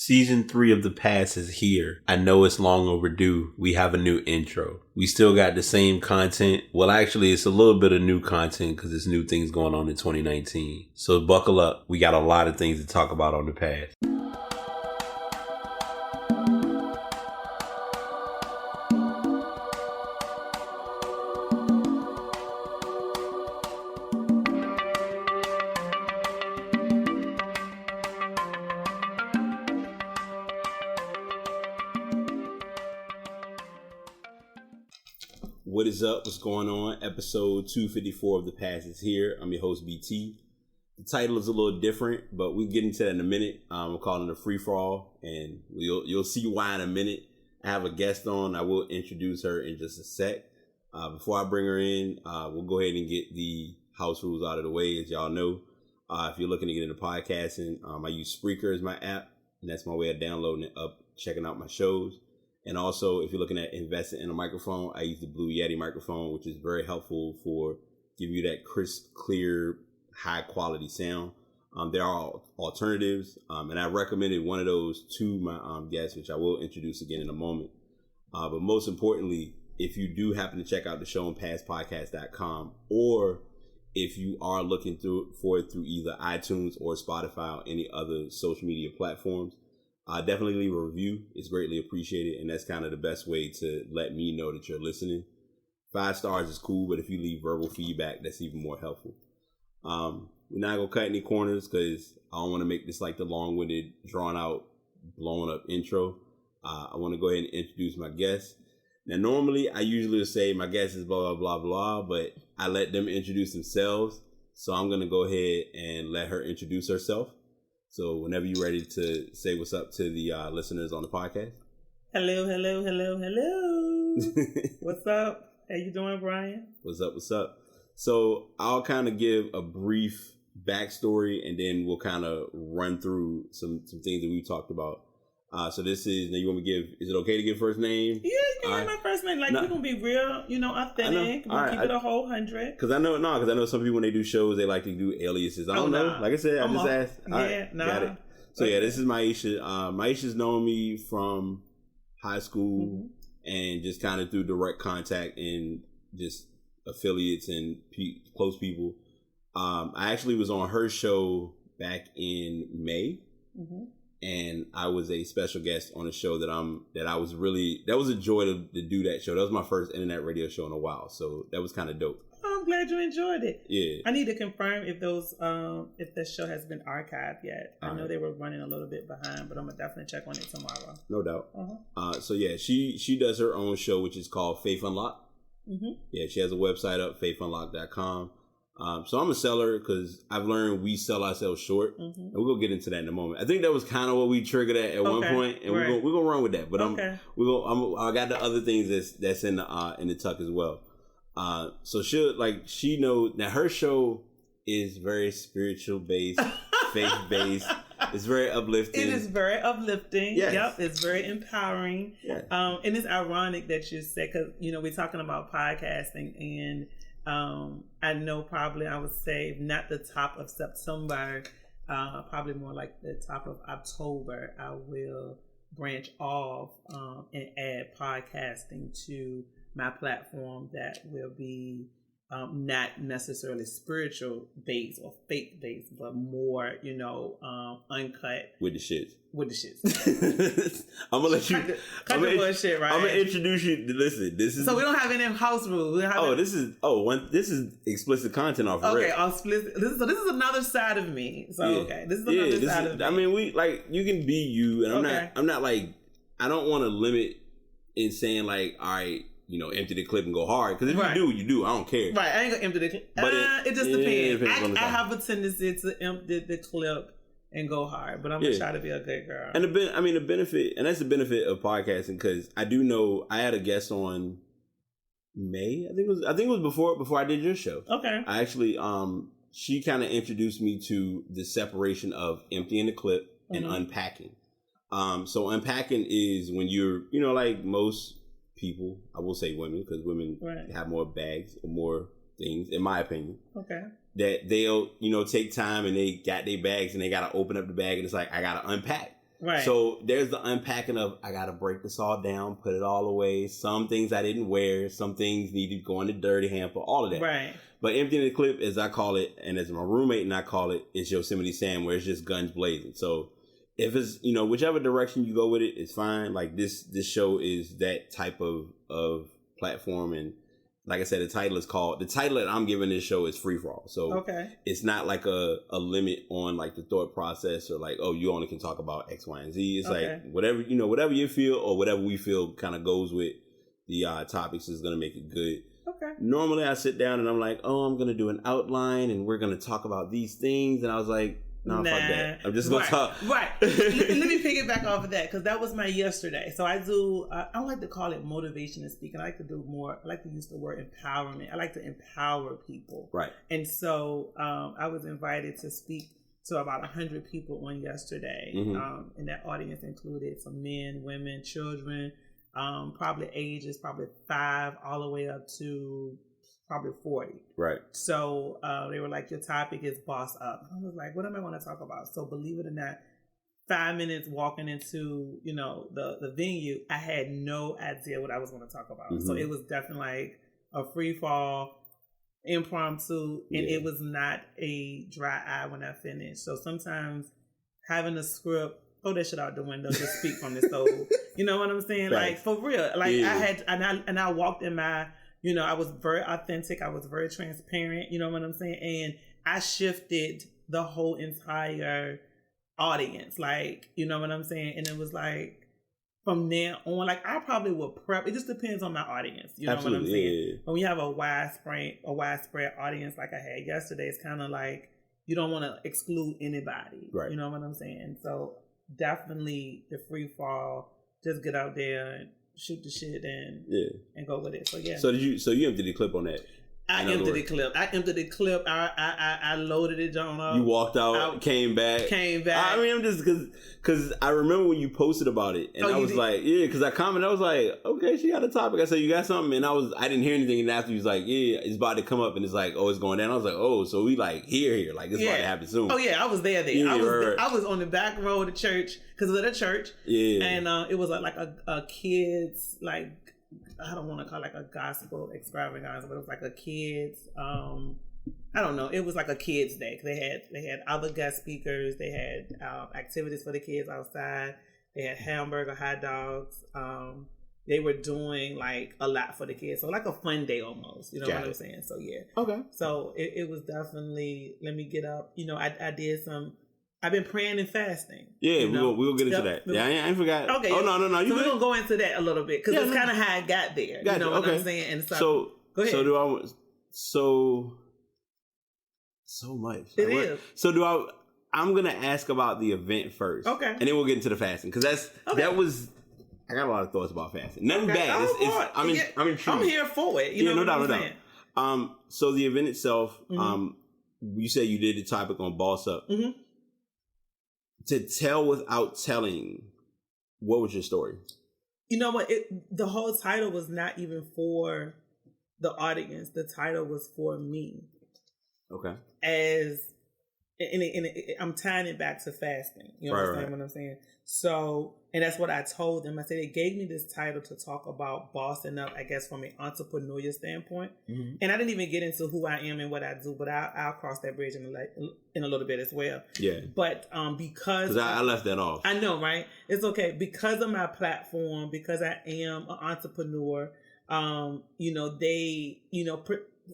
Season 3 of The Pass is here. I know it's long overdue. We have a new intro. We still got the same content. Well, actually, it's a little bit of new content because there's new things going on in 2019. So buckle up. We got a lot of things to talk about on The Pass. What is up? What's going on? Episode 254 of The Pass is here. I'm your host, BT. The title is a little different, but we'll get into that in a minute. I'm calling it a free-for-all, and you'll see why in a minute. I have a guest on. I will introduce her in just a sec. Before I bring her in, we'll go ahead and get the house rules out of the way. As y'all know, if you're looking to get into podcasting, I use Spreaker as my app, and that's my way of downloading it up, checking out my shows. And also, if you're looking at investing in a microphone, I use the Blue Yeti microphone, which is very helpful for giving you that crisp, clear, high quality sound. There are alternatives, and I recommended one of those to my guests, which I will introduce again in a moment. But most importantly, if you do happen to check out the show on passpodcast.com, or if you are looking for it through either iTunes or Spotify or any other social media platforms, definitely leave a review. It's greatly appreciated, and that's kind of the best way to let me know that you're listening. 5 stars is cool, but if you leave verbal feedback, that's even more helpful. We're not going to cut any corners because I don't want to make this like the long-winded, drawn-out, blown-up intro. I want to go ahead and introduce my guest. Now, normally, I usually would say my guest is blah, blah, blah, blah, but I let them introduce themselves, so I'm going to go ahead and let her introduce herself. So whenever you're ready to say what's up to the listeners on the podcast. Hello. What's up? How you doing, Brian? What's up? So I'll kind of give a brief backstory, and then we'll kind of run through some things that we talked about. So this is, now you want me to give, is it okay to give first name? Yeah, you can give my first name. Like, we're going to be real, authentic. We'll keep it a whole 100. Because I know some people, when they do shows, they like to do aliases. I don't know. Like I said, I just asked. Got it. So yeah, this is Maisha. Maisha's known me from high school and just kind of through direct contact and just affiliates and close people. I actually was on her show back in May. And I was a special guest on a show that was a joy to do that show. That was my first internet radio show in a while. So that was kind of dope. I'm glad you enjoyed it. Yeah. I need to confirm if if the show has been archived yet. I know they were running a little bit behind, but I'm going to definitely check on it tomorrow. No doubt. So yeah, she does her own show, which is called Faith Unlocked. Yeah, she has a website up, faithunlocked.com. So I'm a seller because I've learned we sell ourselves short, and we're gonna get into that in a moment. I think that was kind of what we triggered at one point, and we're gonna run with that. But I got the other things that's in the tuck as well. So she knows now her show is very spiritual based, faith based. It's very uplifting. It is very uplifting. Yes. Yep, it's very empowering. Yes. And it's ironic that you said, because we're talking about podcasting, and I know probably I would say not the top of September, probably more like the top of October, I will branch off and add podcasting to my platform that will be not necessarily spiritual based or faith based, but more, uncut. With the shits. I'm gonna let you cut the bullshit, right? I'm gonna introduce you. Listen, this is so we don't have any house rules. This is explicit content off. Okay, explicit. This is another side of me. So okay, this is another side of me. I mean, you can be you, and I'm not like, I don't want to limit in saying like, all right, empty the clip and go hard. Because if you do. I don't care. Right, I ain't gonna empty the clip. But it just depends. I have a tendency to empty the clip and go hard, but I'm gonna try to be a good girl. And the benefit, and that's the benefit of podcasting, because I do know I had a guest on May. I think it was before I did your show. Okay. I actually she kind of introduced me to the separation of emptying the clip and unpacking. So unpacking is when you're, like most people, I will say women, because women have more bags or more things, in my opinion. Okay. That they'll, take time and they got their bags and they got to open up the bag and it's like, I got to unpack. Right. So there's the unpacking of, I got to break this all down, put it all away. Some things I didn't wear. Some things need to go in the dirty hamper, all of that. Right. But emptying the clip, as I call it, and as my roommate and I call it, is Yosemite Sam, where it's just guns blazing. So if it's, whichever direction you go with it, it's fine. Like this show is that type of platform. And like I said, the title that I'm giving this show is Free For All. So it's not like a limit on like the thought process or like, oh, you only can talk about X, Y, and Z. It's like whatever you feel or whatever we feel kind of goes with the topics is going to make it good. Okay. Normally I sit down and I'm like, oh, I'm going to do an outline and we're going to talk about these things. And I was like, nah, fuck that. I'm just going to talk. Right. let me piggyback off of that because that was my yesterday. So I do, I don't like to call it motivation and speaking. I like to use the word empowerment. I like to empower people. Right. And so I was invited to speak to about 100 people on yesterday. And that audience included some men, women, children, probably ages, probably 5 all the way up to probably 40. Right. So they were like, your topic is boss up. I was like, what am I going to talk about? So believe it or not, 5 minutes walking into, the venue, I had no idea what I was going to talk about. So it was definitely like a free fall, impromptu, and it was not a dry eye when I finished. So sometimes having a script, throw that shit out the window, just speak from the stove. You know what I'm saying? Right. Like, for real. Like, I had, and I walked in my, I was very authentic. I was very transparent. You know what I'm saying? And I shifted the whole entire audience. Like, you know what I'm saying? And it was like, from there on, like, I probably will prep. It just depends on my audience. You know what I'm saying? Yeah. When we have a widespread audience like I had yesterday, it's kind of like, you don't want to exclude anybody. Right. You know what I'm saying? So definitely the free fall, just get out there and shoot the shit and go with it. So yeah. So you emptied the clip on that? I emptied the clip. I loaded it on up. You walked out, came back. I mean, I'm just because I remember when you posted about it, and I was like, because I commented, I was like, okay, she got a topic. I said, you got something, and I didn't hear anything, and after he was like, yeah, it's about to come up, and it's like, oh, it's going down. I was like, oh, so we like here, like it's about to happen soon. Oh yeah, I was there. Yeah, I was on the back row of the church because of the church. Yeah, and it was like a kids like. I don't want to call it like a gospel extravaganza, but it was like a kids. I don't know. It was like a kids day. They had other guest speakers. They had activities for the kids outside. They had hamburger, hot dogs. They were doing like a lot for the kids. So like a fun day almost. You know what I'm saying? So yeah. Okay. So it was definitely. Let me get up. I did some. I've been praying and fasting. Yeah, we'll get into that. Yeah, I ain't forgot. Okay. Oh, no. So we're going to go into that a little bit because it's kind of how I got there. Gotcha. You know what I'm saying? And so go ahead. So much. It is. So I'm going to ask about the event first. Okay. And then we'll get into the fasting because that was, I got a lot of thoughts about fasting. Nothing bad. I'm intrigued. I'm here for it. You know what I'm saying? So the event itself, you said you did the topic on Boss Up. Mm-hmm. To tell without telling, what was your story? You know what? The whole title was not even for the audience. The title was for me. Okay. I'm tying it back to fasting. You understand what I'm saying? So, and that's what I told them. I said, it gave me this title to talk about bossing up, I guess, from an entrepreneurial standpoint. Mm-hmm. And I didn't even get into who I am and what I do, but I'll cross that bridge in a little bit as well. Yeah. But because I left that off. I know, right? It's okay. Because of my platform, because I am an entrepreneur,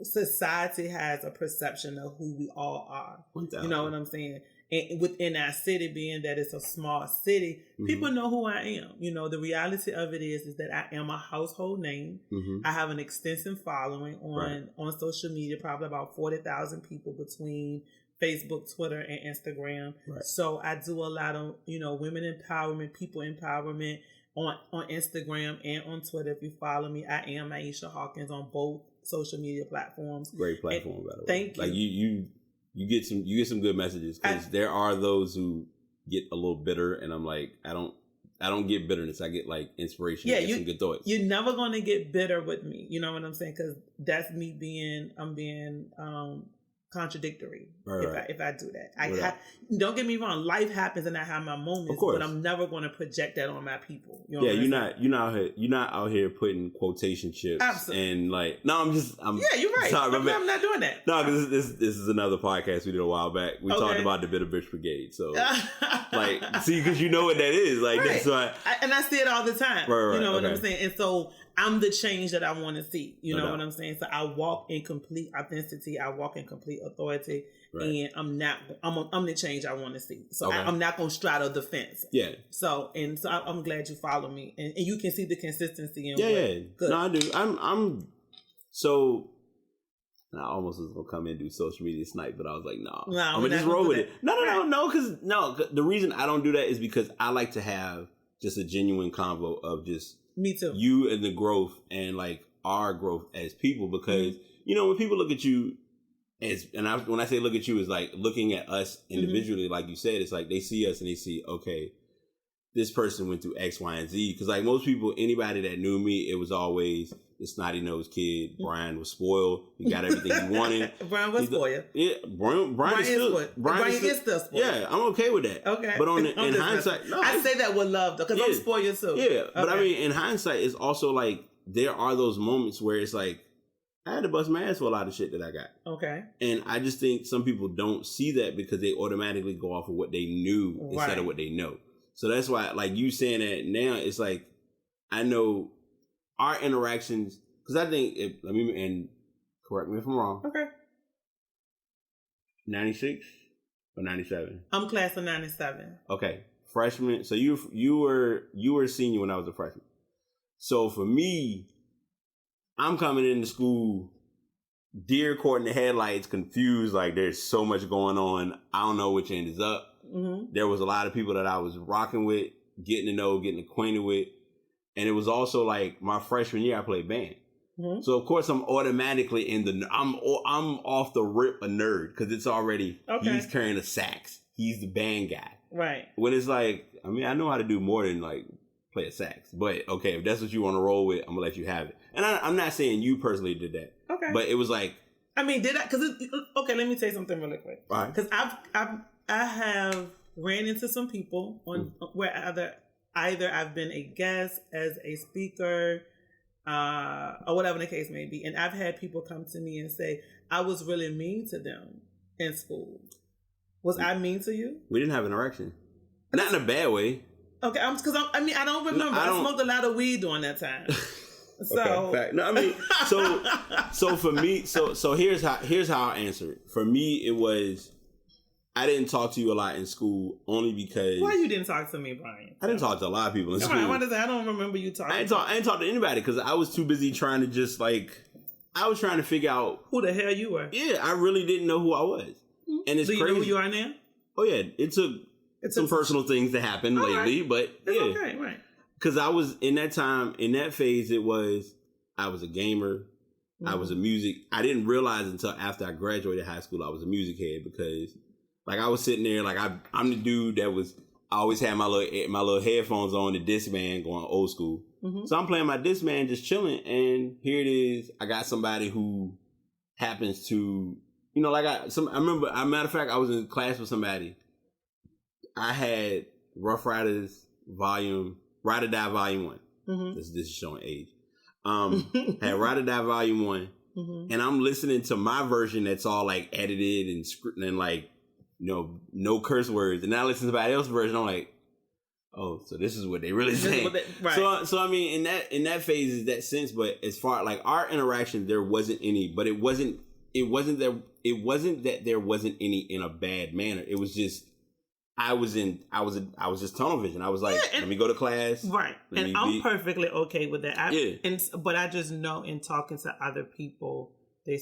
society has a perception of who we all are. 1,000. You know what I'm saying? And within our city, being that it's a small city, people know who I am. The reality of it is that I am a household name. I have an extensive following on social media, probably about 40,000 people between Facebook, Twitter, and Instagram. Right. So I do a lot of, women empowerment, people empowerment on Instagram and on Twitter. If you follow me, I am Aisha Hawkins on both social media platforms. Great platform, by the way. Thank you. Like you get some good messages because there are those who get a little bitter, and I'm like, I don't get bitterness. I get like inspiration. Yeah, some good thoughts. You're never gonna get bitter with me. You know what I'm saying? Because that's me being contradictory Right. if I do that. Don't get me wrong, life happens and I have my moments, but I'm never going to project that on my people. You know you're not out here putting quotation chips and like no, I'm yeah, you're right. Sorry, I'm not doing that. No, because this is another podcast we did a while back. We talked about the Bitter Bitch Brigade. So like, see, because you know what that is. Like that's why, and I see it all the time. Right, you know what I'm saying? And so I'm the change that I want to see. You know what I'm saying? So I walk in complete authenticity. I walk in complete authority. Right. And I'm the change I want to see. So I'm not going to straddle the fence. Yeah. So I'm glad you follow me. And you can see the consistency in Good. No, I do. So I almost was going to come in and do social media snipe, but I was like, no, I'm going to just roll with it. No, because the reason I don't do that is because I like to have just a genuine convo of just me too. You and the growth and like our growth as people, because you know when people look at you when I say look at you is like looking at us individually, like you said, it's like they see us and they see, okay, this person went through X, Y, and Z. Because like most people, anybody that knew me, it was always the snotty nosed kid. Brian was spoiled. He got everything he wanted. Brian was spoiled. Yeah, Brian is still spoiled. Yeah, I'm okay with that. Okay, but in hindsight, I say that with love though, because I'm spoiled too. Yeah, but I mean, in hindsight, it's also like there are those moments where it's like I had to bust my ass for a lot of shit that I got. Okay, and I just think some people don't see that because they automatically go off of what they knew instead of what they know. So that's why, like you saying that now, it's like I know our interactions, because I think and correct me if I'm wrong. Okay. 96 or 97? I'm class of 97. Okay, freshman. So you were a senior when I was a freshman. So for me, I'm coming into school, deer caught in the headlights, confused. Like there's so much going on. I don't know which end is up. Mm-hmm. There was a lot of people that I was rocking with, getting to know, getting acquainted with. And it was also like my freshman year, I played band. Mm-hmm. So of course I'm automatically I'm off the rip a nerd because it's already, he's carrying a sax. He's the band guy. Right. When it's like, I mean, I know how to do more than like play a sax, but okay, if that's what you want to roll with, I'm gonna let you have it. And I'm not saying you personally did that. Okay. But it was like, I mean, did I? Because okay, let me say something really quick. Because I have ran into some people on where either I've been a guest as a speaker, or whatever the case may be, and I've had people come to me and say I was really mean to them in school. Was I mean to you? We didn't have an erection, not in a bad way. Okay, because I don't remember. No, I smoked a lot of weed during that time. So okay, no, I mean, so for me, so here's how I answer it. For me, it was I didn't talk to you a lot in school only because. Why you didn't talk to me, Brian? I didn't talk to a lot of people in school. I don't remember you talking. I didn't talk to anybody because I was too busy trying to just like I was trying to figure out who the hell you were. Yeah, I really didn't know who I was, and it's crazy. Do you know who you are now? Oh yeah, it took some personal things to happen lately, but it's okay, right? Because I was in that time, in that phase, I was a gamer. Mm-hmm. I was a music. I didn't realize until after I graduated high school I was a music head because, like, I was sitting there, like, I'm the dude that I always had my little headphones on, the Discman going old school. Mm-hmm. So I'm playing my Discman, just chilling, and here it is. I got somebody who happens to, you know, like I remember, as a matter of fact, I was in class with somebody. I had Rough Riders Ride or Die Volume 1. Mm-hmm. This is showing age. Had Ride or Die Volume 1. Mm-hmm. And I'm listening to my version that's all like edited and scripted and like, you know, no curse words. And now I listen to somebody else's version. I'm like, oh, so this is what they really saying. Right. So I mean, in that phase is that sense. But as far like our interaction, there wasn't any. But it wasn't that there wasn't any in a bad manner. It was just. I was just tunnel vision. I was like, let me go to class. Right. And I'm perfectly okay with that. But I just know in talking to other people, they've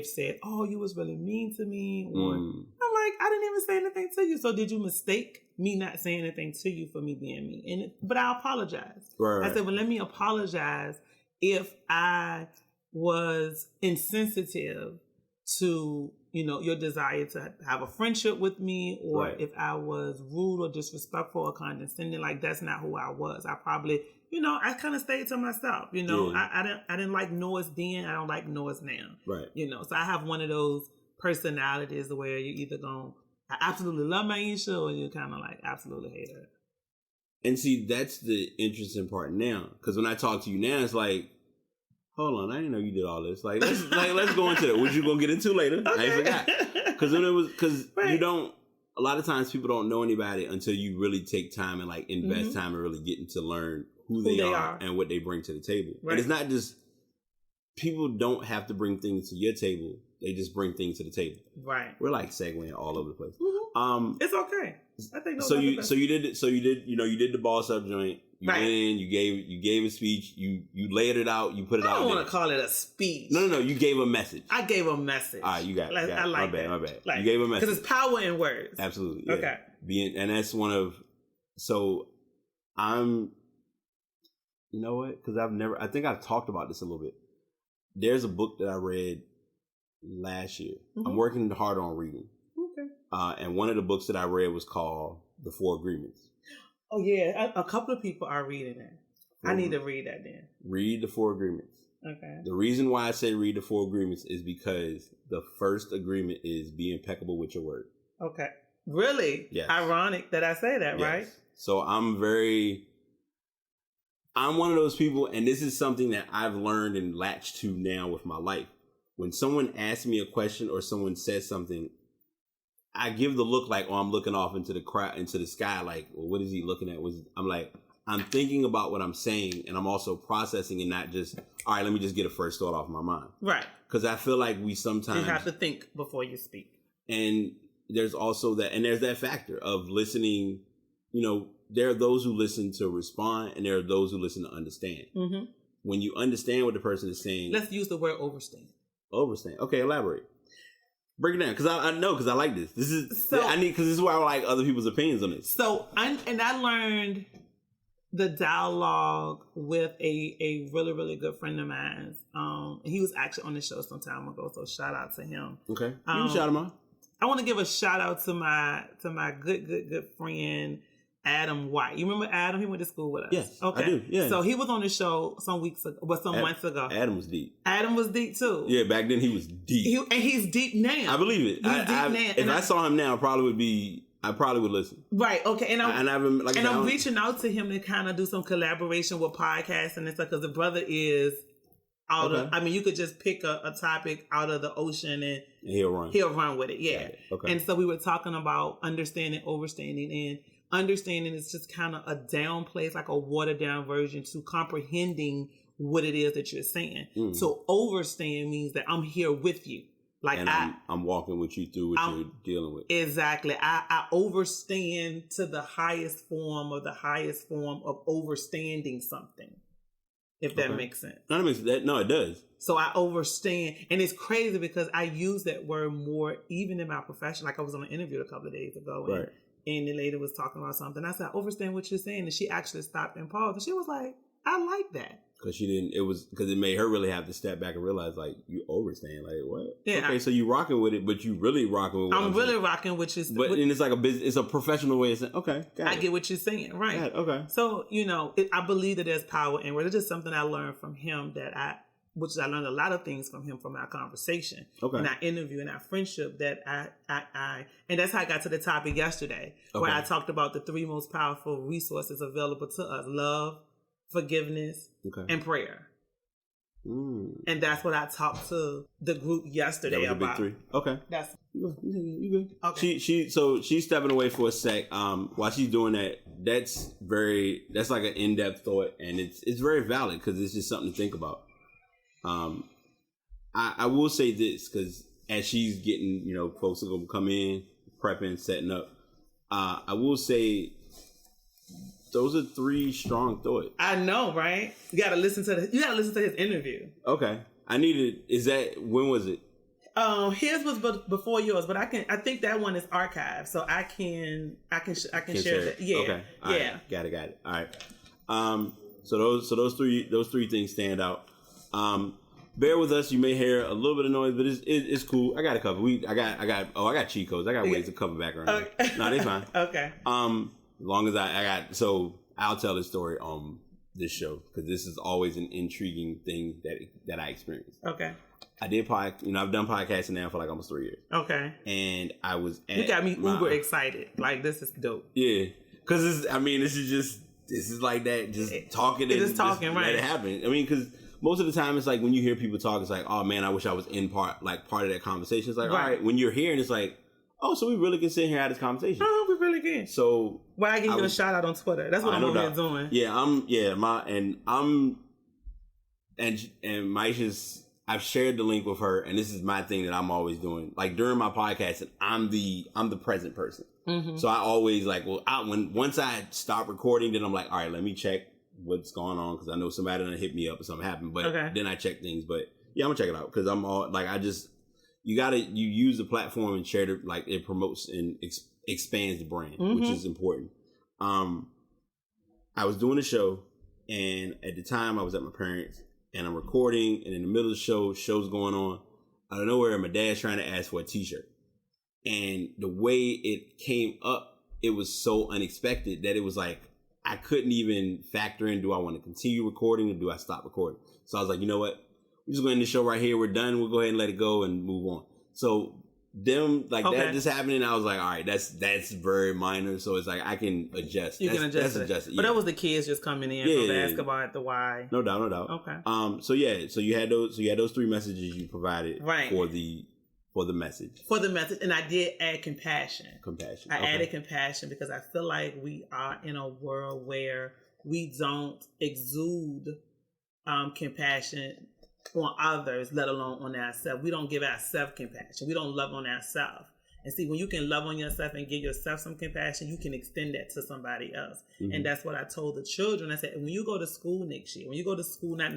said, oh, you was really mean to me. Or I'm like, I didn't even say anything to you. So did you mistake me not saying anything to you for me being mean? But I apologize. Right. I said, well, let me apologize if I was insensitive to, you know, your desire to have a friendship with me, or if I was rude or disrespectful or condescending. Like, that's not who I was. I probably, you know, I kind of stayed to myself. You know, I didn't like noise then. I don't like noise now. Right. You know, so I have one of those personalities where you either going I absolutely love Maisha or you kind of like absolutely hate her. And see, that's the interesting part now. Because when I talk to you now, it's like, hold on, I didn't know you did all this. Like, let's go into that. What you gonna get into later? Okay. I ain't forgot. Because you don't. A lot of times people don't know anybody until you really take time and like invest time and really getting to learn who they are and what they bring to the table. Right. And it's not just people don't have to bring things to your table. They just bring things to the table. Right. We're like segueing all over the place. Mm-hmm. It's okay. I think so you did the boss up joint. You went in, you gave a speech, you laid it out, you put it out. I don't want to call it a speech. No, you gave a message. I gave a message. All right, you got it. I like my bad. Like, you gave a message. Because it's power in words. Absolutely. Yeah. Okay. And that's one of, so I'm, you know what? Because I think I've talked about this a little bit. There's a book that I read last year. Mm-hmm. I'm working hard on reading. Okay. And one of the books that I read was called The Four Agreements. Oh, yeah. A couple of people are reading it. I need to read that then. Read The Four Agreements. Okay. The reason why I say read The Four Agreements is because the first agreement is be impeccable with your word. Okay. Really? Yes. Ironic that I say that, yes. Right? So I'm one of those people, and this is something that I've learned and latched to now with my life. When someone asks me a question or someone says something, I give the look like, oh, I'm looking off into the crowd, into the sky. Like, well, what is he looking at? I'm like, I'm thinking about what I'm saying, and I'm also processing and not just, all right, let me just get a first thought off my mind. Right. Because I feel like we sometimes... You have to think before you speak. And there's also that, and there's that factor of listening. You know, there are those who listen to respond, and there are those who listen to understand. Mm-hmm. When you understand what the person is saying... Let's use the word overstand. Overstand. Okay, elaborate. Break it down, because I know, because I like this. Because this is why I like other people's opinions on this. So, I learned the dialogue with a really, really good friend of mine. He was actually on the show some time ago, so shout out to him. Okay, you can shout him out. I want to give a shout out to my good friend Adam White. You remember Adam? He went to school with us. Yes, okay. I do. Yeah. So he was on the show some months ago. Adam was deep. Adam was deep too. Yeah, back then he was deep. And he's deep now. I believe it. He's deep now. If I saw him now, I probably would listen. Right. Okay. And I'm reaching out to him to kind of do some collaboration with podcasting and stuff, because the brother is out of. I mean, you could just pick a topic out of the ocean and he'll run with it. Yeah. Okay. And so we were talking about understanding, overstanding, and understanding is just kind of a down place, like a watered down version to comprehending what it is that you're saying. Mm. So overstand means that I'm here with you. Like, and I'm walking with you through what you're dealing with. Exactly. I overstand to the highest form of overstanding something. If that makes sense. No, it does. So I overstand. And it's crazy because I use that word more even in my profession. Like I was on an interview a couple of days ago. Right. And the lady was talking about something. I said, I understand what you're saying. And she actually stopped and paused. And she was like, I like that. Because it made her really have to step back and realize, like, you overstand. Like, what? Yeah. Okay, so you rocking with it, but you really rocking with what I'm really rocking with you. But and it's like it's a professional way of saying, okay, I get what you're saying. Right. Got it. Okay. So, I believe that there's power in word. It's just something I learned from him which I learned a lot of things from him from our conversation and our interview and our friendship that and that's how I got to the topic yesterday, where I talked about the 3 most powerful resources available to us: love, forgiveness, and prayer. Mm. And that's what I talked to the group yesterday about. Big 3. Okay. That's you good. Okay. She's stepping away for a sec. While she's doing that, that's like an in-depth thought, and it's very valid because it's just something to think about. I will say this, because as she's getting, folks are going to come in, prepping, setting up. I will say those are 3 strong thoughts. I know, right? You got to listen to his interview. Okay. When was it? His was before yours, but I think that one is archived, so I can share that. Yeah. Okay. All right. Got it. All right. So those three things stand out. Bear with us. You may hear a little bit of noise, but it's cool. I got a cover. I got cheat codes. I got ways to cover background. Okay. No, they fine. Okay. As long as so I'll tell this story on this show, because this is always an intriguing thing that I experience. Okay. I did I've done podcasting now for like almost 3 years. Okay. And I was you got me uber excited. Like, this is dope. Yeah. Because this is like that, just talking and just talking, right? Let it happen. I mean, because most of the time it's like when you hear people talk, it's like, oh man, I wish I was in part of that conversation. It's like, all right, when you're here and it's like, oh, so we really can sit here and have this conversation. Oh, we really can. So I give you a shout out on Twitter. That's what I'm over here doing. Yeah, and Maisha's, I've shared the link with her, and this is my thing that I'm always doing. Like during my podcast, I'm the present person. Mm-hmm. So I always once I stop recording, then I'm like, all right, let me check what's going on, because I know somebody done hit me up or something happened. But then I check things. But yeah, I'm gonna check it out, because I'm all like, you use the platform and share it, like it promotes and expands the brand, which is important. I was doing a show, and at the time I was at my parents', and I'm recording, and in the middle of the show's going on. Out of nowhere, my dad's trying to ask for a t-shirt. And the way it came up, it was so unexpected that it was like, I couldn't even factor in, do I want to continue recording or do I stop recording? So I was like, you know what? We're just going to end the show right here. We're done. We'll go ahead and let it go and move on. So that just happening, I was like, all right, that's very minor. So it's like I can adjust. You can adjust it. Yeah. But that was the kids just coming in from basketball at the Y. No doubt. Okay. So you had those 3 messages you provided for the message. For the message, and I did add compassion. I Okay. added compassion because I feel like we are in a world where we don't exude compassion on others, let alone on ourselves. We don't give ourselves compassion. We don't love on ourselves. And see, when you can love on yourself and give yourself some compassion, you can extend that to somebody else. Mm-hmm. And that's what I told the children. I said, when you go to school next year, not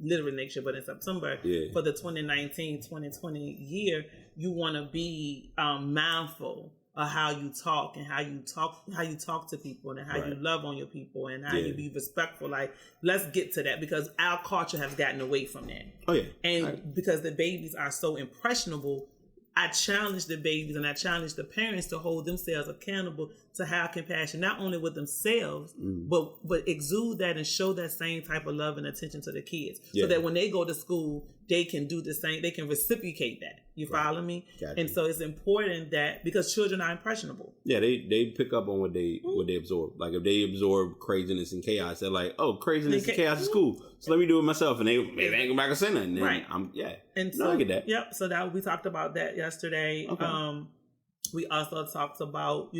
literally next year, but in September, for the 2019-2020 year, you want to be mindful of how you talk and how you talk to people and how you love on your people and how you be respectful. Like, let's get to that, because our culture has gotten away from that. Oh yeah. And because the babies are so impressionable, I challenge the babies and I challenge the parents to hold themselves accountable to have compassion, not only with themselves, but exude that and show that same type of love and attention to the kids, so that when they go to school, they can do the same. They can reciprocate that. You follow me? Gotcha. And so it's important that, because children are impressionable. Yeah, they pick up on what they absorb. Like if they absorb craziness and chaos, they're like, oh, craziness and chaos is cool. So let me do it myself, and they ain't go back and say nothing. Right. And so I get that. Yep. So that we talked about that yesterday. Okay. We also talked about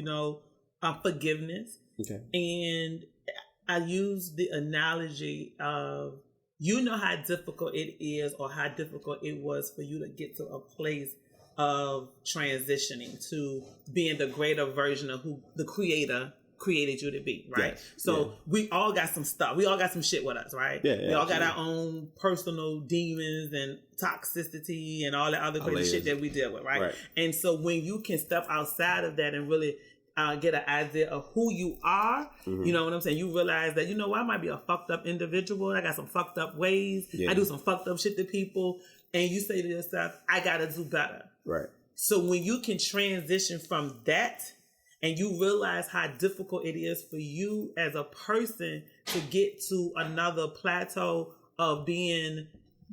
forgiveness. Okay. And I used the analogy of, how difficult it is, or how difficult it was for you to get to a place of transitioning to being the greater version of who the Creator created you to be, right? Yes. So we all got some stuff. We all got some shit with us, right? Yeah, we all got our own personal demons and toxicity and all that other crazy shit that we deal with, right? And so when you can step outside of that and really get an idea of who you are, you know what I'm saying? You realize that, I might be a fucked up individual. I got some fucked up ways. Yeah. I do some fucked up shit to people. And you say to yourself, I got to do better. Right. So when you can transition from that, and you realize how difficult it is for you as a person to get to another plateau of being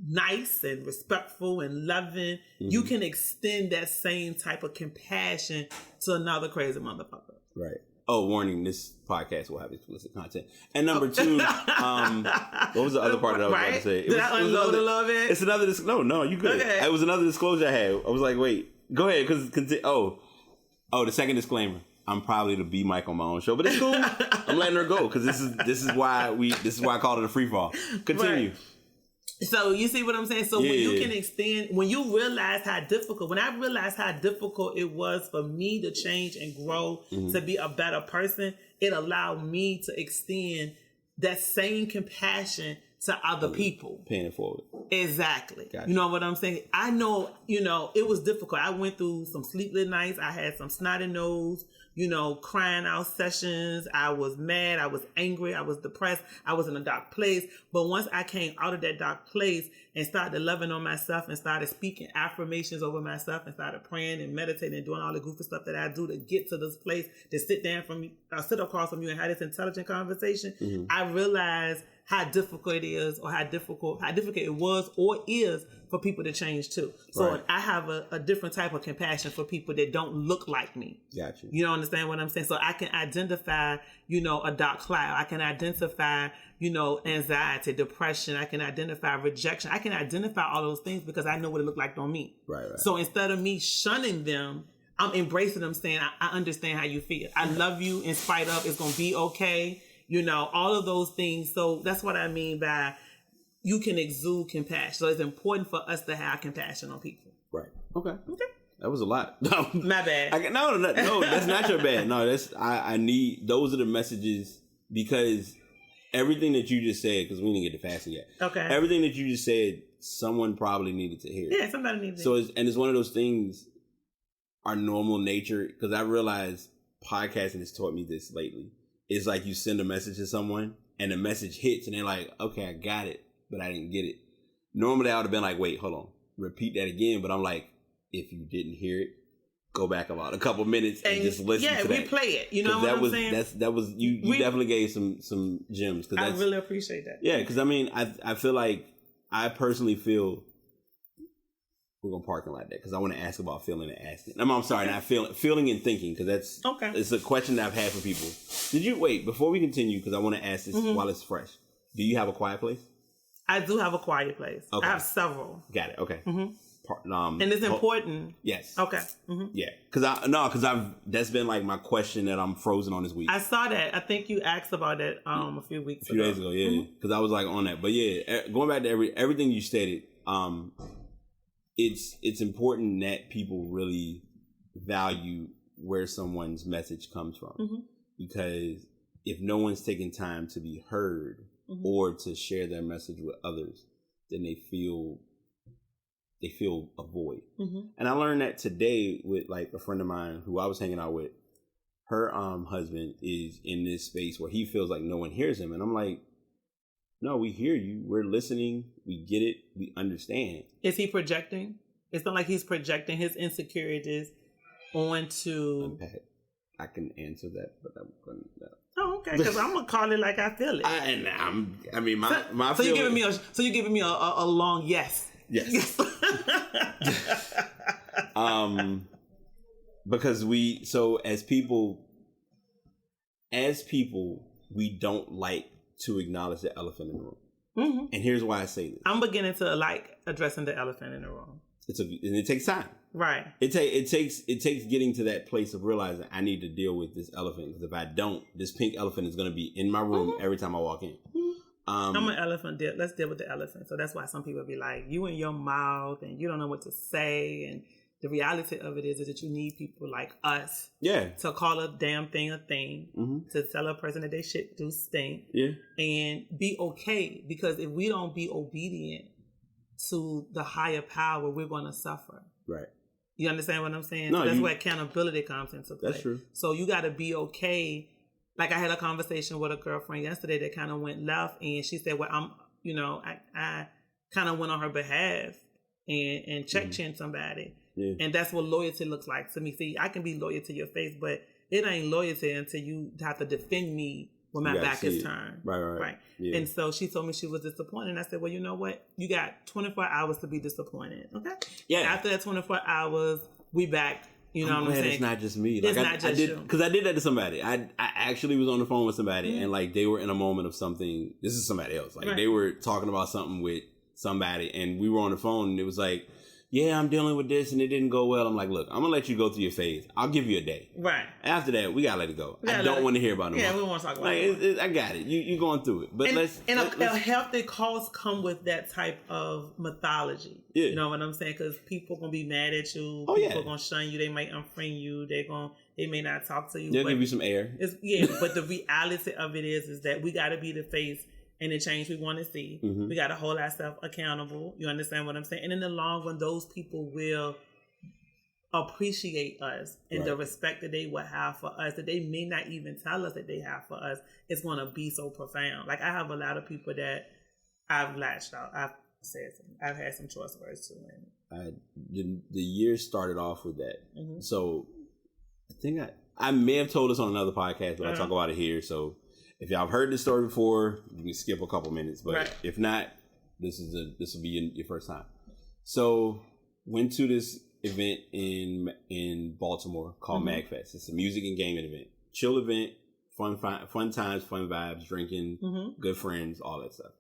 nice and respectful and loving, you can extend that same type of compassion to another crazy motherfucker. Right. Oh, warning, this podcast will have explicit content. And number 2, what was the other part that I was about to say? Did I unload a little bit? It's another, no, you good. Okay. It was another disclosure I had. I was like, wait, go ahead, because, the second disclaimer. I'm probably the B mic on my own show, but it's cool. I'm letting her go, because this is why I called it a free fall. Continue. Right. So you see what I'm saying? So when you can extend, when you realize how difficult, when I realized how difficult it was for me to change and grow to be a better person, it allowed me to extend that same compassion to other people. Paying it forward. Exactly. Gotcha. You know what I'm saying? I know, it was difficult. I went through some sleepless nights. I had some snotty nose, crying out sessions. I was mad. I was angry. I was depressed. I was in a dark place. But once I came out of that dark place and started loving on myself and started speaking affirmations over myself and started praying and meditating and doing all the goofy stuff that I do to get to this place, to sit across from you and have this intelligent conversation, I realized how difficult it is, or how difficult it was or is for people to change too. So Right. I have a different type of compassion for people that don't look like me. Got you. You know, understand what I'm saying? So I can identify, a dark cloud. I can identify, anxiety, depression. I can identify rejection. I can identify all those things because I know what it looked like on me. Right. So instead of me shunning them, I'm embracing them, saying, I understand how you feel. I love you in spite of, it's going to be okay. All of those things. So that's what I mean by you can exude compassion. So it's important for us to have compassion on people. Right. Okay. That was a lot. No. My bad. No, that's not your bad. No, I need, those are the messages, because everything that you just said, because we didn't get to fasting yet. Okay. Everything that you just said, someone probably needed to hear. Yeah, somebody needs to hear. So it's one of those things, our normal nature, because I realized podcasting has taught me this lately. It's like you send a message to someone and the message hits and they're like, okay, I got it, but I didn't get it. Normally I would have been like, wait, hold on, repeat that again. But I'm like, if you didn't hear it, go back about a couple minutes and just listen to that. Yeah, replay it. You know what I'm saying? That was you definitely gave some gems. I really appreciate that. Yeah, because I mean, I feel like, I personally feel, we're going to park it like that because I want to ask about feeling and asking. I'm sorry, not feeling and thinking, because that's it's a question that I've had for people. Wait, before we continue, because I want to ask this while it's fresh. Do you have a quiet place? I do have a quiet place. Okay. I have several. Got it. Okay. And it's important. Yes. Okay. Yeah. Because that's been like my question that I'm frozen on this week. I saw that. I think you asked about it a few weeks ago. A few days ago, yeah. Because I was like on that. But yeah, going back to everything you stated, it's important that people really value where someone's message comes from. Because if no one's taking time to be heard or to share their message with others, then they feel a void. And I learned that today with like a friend of mine who I was hanging out with. Her husband is in this space where he feels like no one hears him. And I'm like, no, we hear you. We're listening. We get it. We understand. Is he projecting? It's not like he's projecting his insecurities onto... I can answer that, but I'm going to... Oh, okay. Because I'm gonna call it like I feel it. My so you're giving me a long yes. Yes. Because as people, we don't like to acknowledge the elephant in the room. And here's why I say this. I'm beginning to like addressing the elephant in the room. And it takes time. Right. It takes getting to that place of realizing I need to deal with this elephant, because if I don't, this pink elephant is going to be in my room every time I walk in. I'm an elephant. Let's deal with the elephant. So that's why some people be like, you in your mouth and you don't know what to say. And the reality of it is that you need people like us to call a damn thing a thing, to tell a person that they shit do stink, and be okay. Because if we don't be obedient to the higher power, we're going to suffer. Right. You understand what I'm saying? No, so that's where accountability comes into play. That's true. So you got to be okay. Like I had a conversation with a girlfriend yesterday that kind of went left, and she said, well, I kind of went on her behalf and check-chin somebody. Yeah. And that's what loyalty looks like to me. See, I can be loyal to your face, but it ain't loyalty until you have to defend me when my back is turned. Right. Yeah. And so she told me she was disappointed. And I said, well, you know what? You got 24 hours to be disappointed. Okay? Yeah. After that 24 hours, we back. You know what I'm saying? It's not just me. It's not just you. Because I did that to somebody. I actually was on the phone with somebody, and like they were in a moment of something. This is somebody else. Like they were talking about something with somebody, and we were on the phone, and it was like, yeah, I'm dealing with this and it didn't go well. I'm like, look, I'm going to let you go through your phase. I'll give you a day. Right. After that, we got to let it go. I don't want to hear about it. Yeah, we don't want to talk about it. I got it. You're going through it. But a healthy cause come with that type of mythology. Yeah. You know what I'm saying? Because people going to be mad at you. People are going to shun you. They might unfriend you. They may not talk to you. They'll give you some air. But the reality of it is that we got to be the face and the change we want to see. We got to hold ourselves accountable. You understand what I'm saying? And in the long run, those people will appreciate us and the respect that they will have for us, that they may not even tell us that they have for us. It's going to be so profound. Like I have a lot of people that I've latched out. I've said some. I've had some choice words too. The year started off with that. So I think I may have told this on another podcast, but I talk about it here. So If y'all have heard this story before, you can skip a couple minutes. But right. if not, this will be your first time. So went to this event in Baltimore called MagFest. It's a music and gaming event, chill event, fun times, fun vibes, drinking, good friends, all that stuff.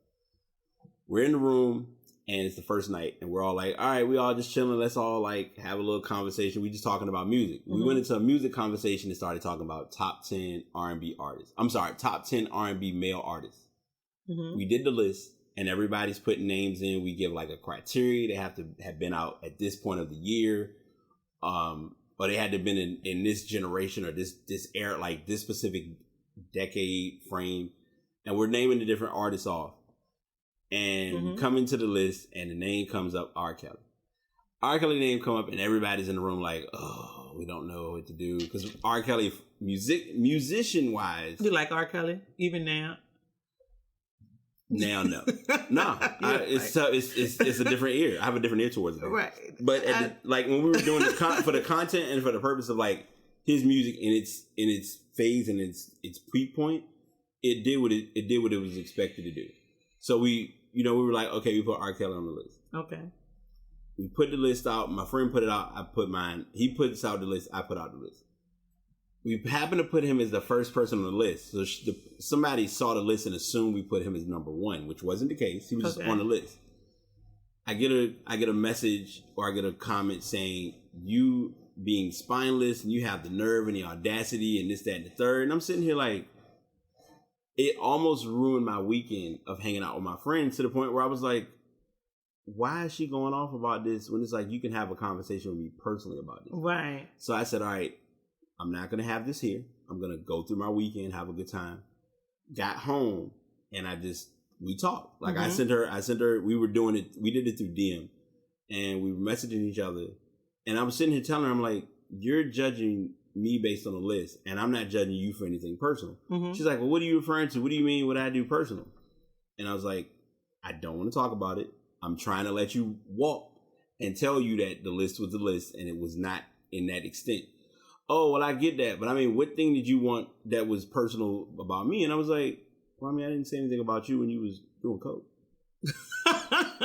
We're in the room. And it's the first night, and we're all like, all right, we all just chilling. Let's all like have a little conversation. We just talking about music. We went into a music conversation and started talking about top 10 R&B artists. I'm sorry, top 10 R&B male artists. We did the list, and everybody's putting names in. We give like a criteria. They have to have been out at this point of the year. Or they had to have been in this generation or this era, like this specific decade frame. And we're naming the different artists off. And we come into the list, and the name comes up, R. Kelly. R. Kelly name come up, and everybody's in the room like, oh, we don't know what to do. Because R. Kelly, musician-wise... You like R. Kelly, even now? Now, no. No. It's a different ear. I have a different ear towards it. Right. But like when we were doing for the content and for the purpose of like his music in its phase and its peak point, it did what it was expected to do. So we were like, okay, we put R. Kelly on the list. Okay. We put the list out. My friend put it out. I put mine. He puts out the list. I put out the list. We happened to put him as the first person on the list. So somebody saw the list and assumed we put him as number one, which wasn't the case. He was just on the list. I get a message or I get a comment saying, you being spineless and you have the nerve and the audacity and this, that, and the third. And I'm sitting here like, it almost ruined my weekend of hanging out with my friends to the point where I was like, why is she going off about this when it's like you can have a conversation with me personally about this? Right. So I said, all right, I'm not going to have this here. I'm going to go through my weekend, have a good time. Got home and we talked. Like I sent her, we did it through DM and we were messaging each other. And I was sitting here telling her, I'm like, you're judging me based on the list, and I'm not judging you for anything personal. She's like, well, what are you referring to? What do you mean what I do personal? And I was like, I don't want to talk about it. I'm trying to let you walk and tell you that the list was the list and it was not in that extent. Oh, well, I get that. But I mean, what thing did you want that was personal about me? And I was like, well, I mean, I didn't say anything about you when you was doing coke.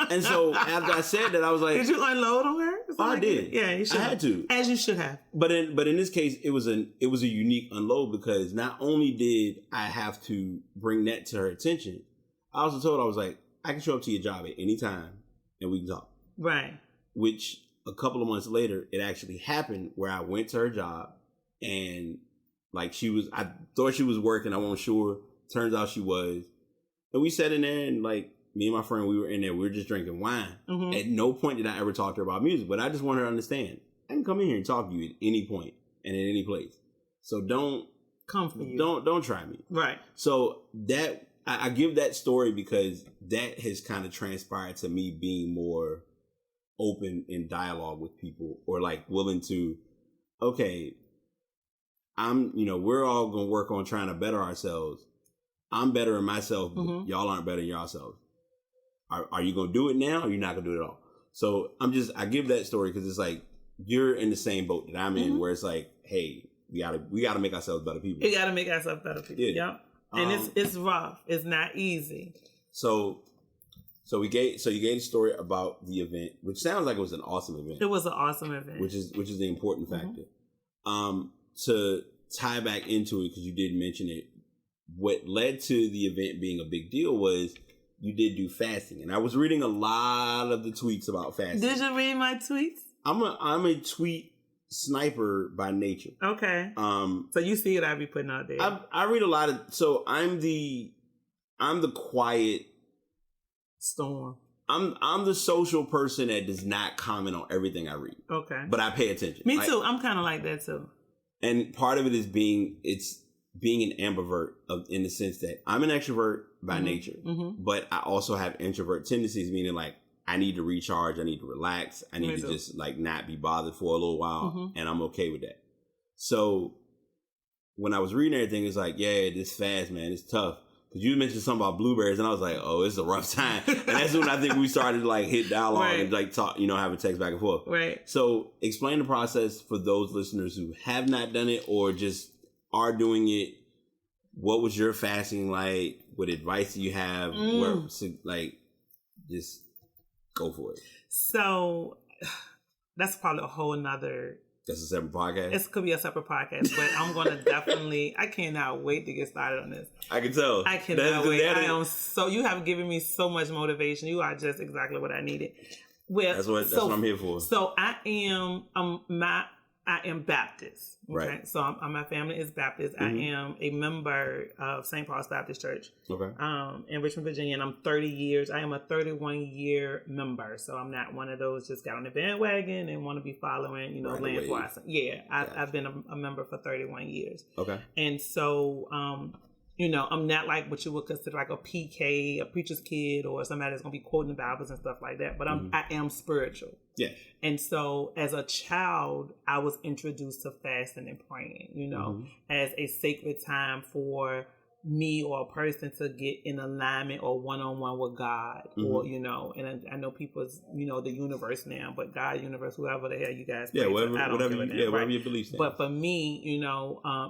And so after I said that, I was like, did you unload on her? I did. Yeah, you should. I had to, as you should have. But in this case, it was a unique unload because not only did I have to bring that to her attention, I also told her, I was like, I can show up to your job at any time and we can talk. Right. Which a couple of months later, it actually happened where I went to her job and like I thought she was working. I wasn't sure. Turns out she was. And we sat in there and like, me and my friend, we were in there. We were just drinking wine. At no point did I ever talk to her about music, but I just want her to understand. I can come in here and talk to you at any point and at any place. So don't come for you. Don't try me. Right. So that I give that story because that has kind of transpired to me being more open in dialogue with people or like willing to, okay, we're all gonna work on trying to better ourselves. I'm better in myself, but y'all aren't better in yourselves. Are you going to do it now or you're not going to do it at all? So I give that story because it's like, you're in the same boat that I'm in where it's like, hey, we gotta make ourselves better people. We got to make ourselves better people. Yeah. And it's rough. It's not easy. So you gave a story about the event, which sounds like it was an awesome event. It was an awesome event. Which is the important factor. To tie back into it, because you did mention it, what led to the event being a big deal was you did do fasting, and I was reading a lot of the tweets about fasting. Did you read my tweets? I'm a tweet sniper by nature. Okay. So you see what I be putting out there. I read a lot of. So I'm the quiet storm. I'm the social person that does not comment on everything I read. Okay. But I pay attention. Me too. I'm kind of like that too. And part of it is being an ambivert in the sense that I'm an extrovert by nature, but I also have introvert tendencies, meaning like I need to recharge, I need to relax, I need to just like not be bothered for a little while, and I'm okay with that. So when I was reading everything, it's like, yeah, this fast, man, it's tough. Because you mentioned something about blueberries, and I was like, oh, it's a rough time. And that's when I think we started to like hit dialogue and like talk, have a text back and forth. Right. So explain the process for those listeners who have not done it or just are doing it what was your fasting like? What advice do you have? Just go for it. So that's probably a whole nother. That's a separate podcast? It could be a separate podcast, but I'm going to definitely, I cannot wait to get started on this. I can tell. I cannot wait. You have given me so much motivation. You are just exactly what I needed. Well, that's what I'm here for. So I am Baptist. Okay? Right. So my family is Baptist. I am a member of St. Paul's Baptist Church. Okay. In Richmond, Virginia, and I'm 30 years. I am a 31-year member. So I'm not one of those just got on the bandwagon and want to be following, Lance Watson. Yeah. I've been a member for 31 years. Okay. And so, I'm not like what you would consider like a PK, a preacher's kid, or somebody that's going to be quoting the Bibles and stuff like that. But I am spiritual. Yeah. And so as a child, I was introduced to fasting and praying, as a sacred time for me or a person to get in alignment or one-on-one with God or, and I know people's, the universe now, but God, universe, whoever the hell you guys pray whatever your beliefs. But for me,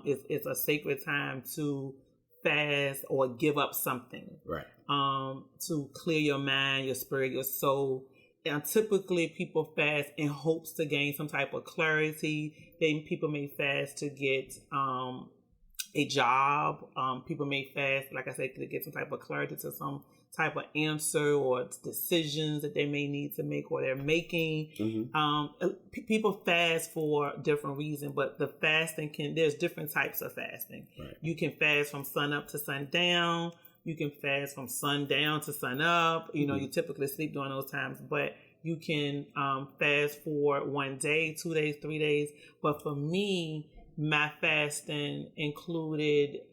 it's a sacred time to fast or give up something, right? To clear your mind, your spirit, your soul. And typically people fast in hopes to gain some type of clarity. Then people may fast to get a job. People may fast, like I said, to get some type of clarity to some type of answer or decisions that they may need to make or they're making. People fast for different reasons, but the fasting there's different types of fasting. Right. You can fast from sun up to sundown. You can fast from sundown to sun up. You typically sleep during those times, but you can fast for 1 day, 2 days, 3 days. But for me, my fasting included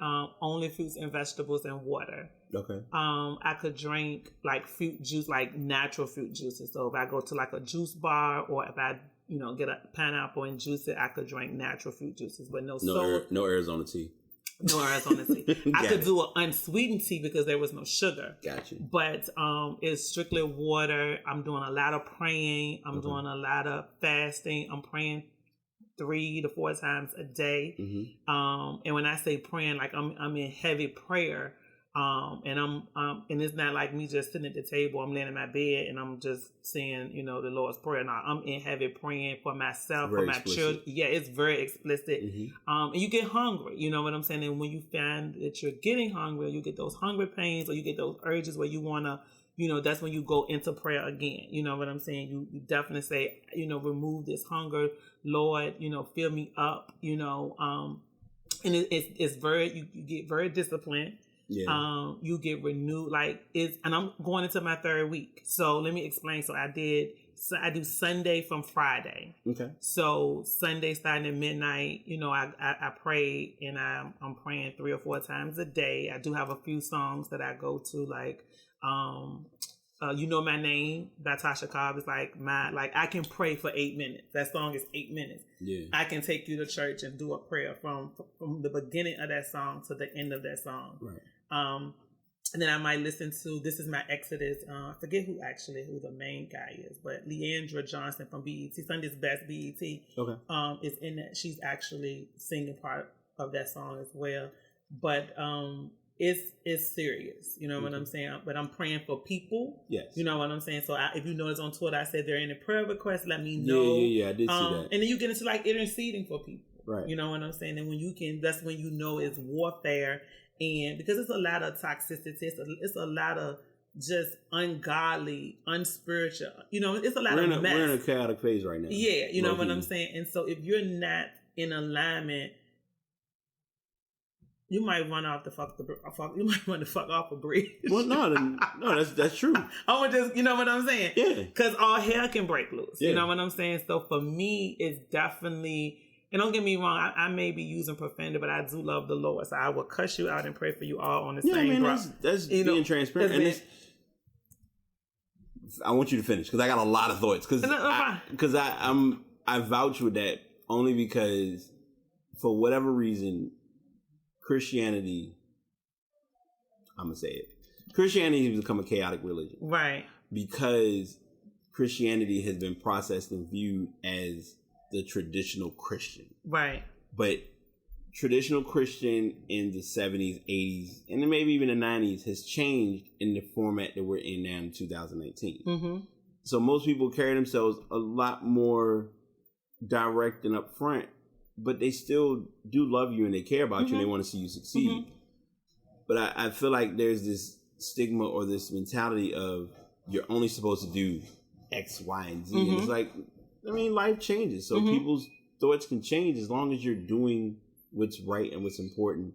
only fruits and vegetables and water. Okay. I could drink like fruit juice, like natural fruit juices. So if I go to like a juice bar or if I, get a pineapple and juice it, I could drink natural fruit juices, but no Arizona tea. No Arizona tea. I could do an unsweetened tea because there was no sugar. Gotcha. But it's strictly water. I'm doing a lot of praying. I'm doing a lot of fasting. I'm praying 3 to 4 times a day. And when I say praying, like I'm in heavy prayer. And and it's not like me just sitting at the table. I'm laying in my bed and I'm just saying, the Lord's Prayer. Now I'm in heavy praying for myself, for my children. Yeah, it's very explicit. And you get hungry, you know what I'm saying? And when you find that you're getting hungry, you get those hunger pains or you get those urges where you want to, that's when you go into prayer again. You know what I'm saying? You definitely say, remove this hunger, Lord, fill me up, and it's very, you get very disciplined. Yeah. You get renewed, and I'm going into my 3rd week. So let me explain. So I do Sunday from Friday. Okay. So Sunday starting at midnight, I pray and I'm praying 3 or 4 times a day. I do have a few songs that I go to, like, You Know My Name by Tasha Cobb is I can pray for 8 minutes. That song is 8 minutes. Yeah. I can take you to church and do a prayer from the beginning of that song to the end of that song. Right. And then I might listen to This Is My Exodus. I forget who the main guy is, but Leandra Johnson from BET, Sunday's Best BET, is in that. She's actually singing part of that song as well. But it's serious, you know what I'm saying? But I'm praying for people. Yes. You know what I'm saying? So if you notice on Twitter, I said they're in a prayer request, let me know. Yeah, I did see that. And then you get into interceding for people. Right. You know what I'm saying? And when that's when it's warfare. And because it's a lot of toxicity, it's a lot of just ungodly, unspiritual, it's a lot of mess. We're in a chaotic phase right now. Yeah, you know what I'm saying? And so if you're not in alignment, you might run off you might want to fuck off a bridge. Well, no, that's true. I would just, you know what I'm saying? Yeah. Because all hell can break loose. Yeah. You know what I'm saying? So for me, it's definitely. And don't get me wrong, I may be using profanity, but I do love the Lord. So I will cuss you out and pray for you all on the same breath. That's being transparent. And I want you to finish because I got a lot of thoughts. Because I vouch with that only because for whatever reason, Christianity, I'm going to say it. Christianity has become a chaotic religion. Right. Because Christianity has been processed and viewed as the traditional Christian. Right. But traditional Christian in the 70s, 80s, and then maybe even the 90s has changed in the format that we're in now in 2019. Mm-hmm. So most people carry themselves a lot more direct and upfront, but they still do love you and they care about you and they want to see you succeed. Mm-hmm. But I feel like there's this stigma or this mentality of you're only supposed to do X, Y, and Z. And it's like, I mean, life changes. So people's thoughts can change as long as you're doing what's right and what's important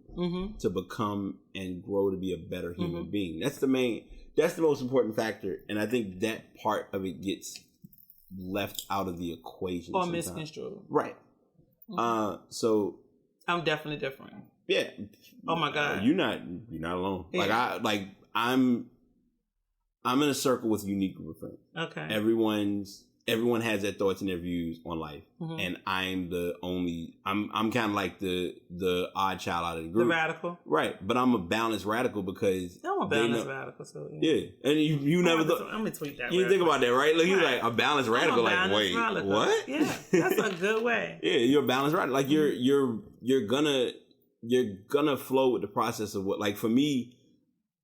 to become and grow to be a better human being. That's the most important factor. And I think that part of it gets left out of the equation. Or misconstrued. Right. So I'm definitely different. Yeah. Oh my God. You're not alone. Yeah. I'm in a circle with a unique group of friends. Okay. Everyone has their thoughts and their views on life, and I'm kind of like the odd child out of the group. The radical, right? But I'm a balanced radical because I'm a balanced radical. So yeah, and you never thought I'm gonna tweet that. You think about that, right? Like you're like a balanced radical. Like wait, radical. What? Yeah, that's a good way. Yeah, you're a balanced radical. Like you're gonna flow with the process of what. Like for me,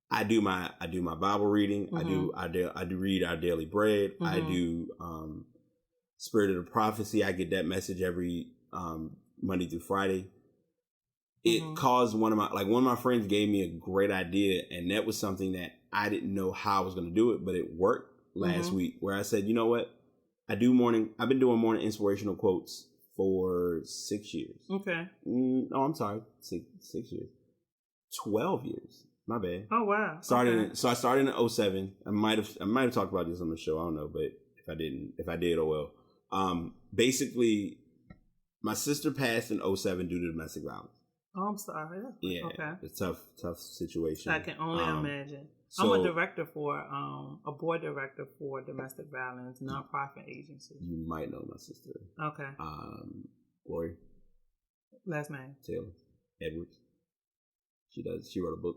I do my Bible reading. I do read our daily bread. I do Spirit of the Prophecy. I get that message every Monday through Friday. It caused one of my friends gave me a great idea, and that was something that I didn't know how I was going to do it, but it worked last week. Where I said, you know what, I've been doing morning inspirational quotes for 6 years. Okay. No, I'm sorry, 6 years, 12 years. My bad. Oh wow. So I started in 2007. I might have talked about this on the show. I don't know, but if I did, oh well. Basically, my sister passed in 2007 due to domestic violence. Oh, I'm sorry. Yeah. Okay. It's a tough situation. I can only imagine. So, I'm a board director for domestic violence nonprofit agency. You might know my sister. Okay. Lori. Last name. Taylor Edwards. She wrote a book.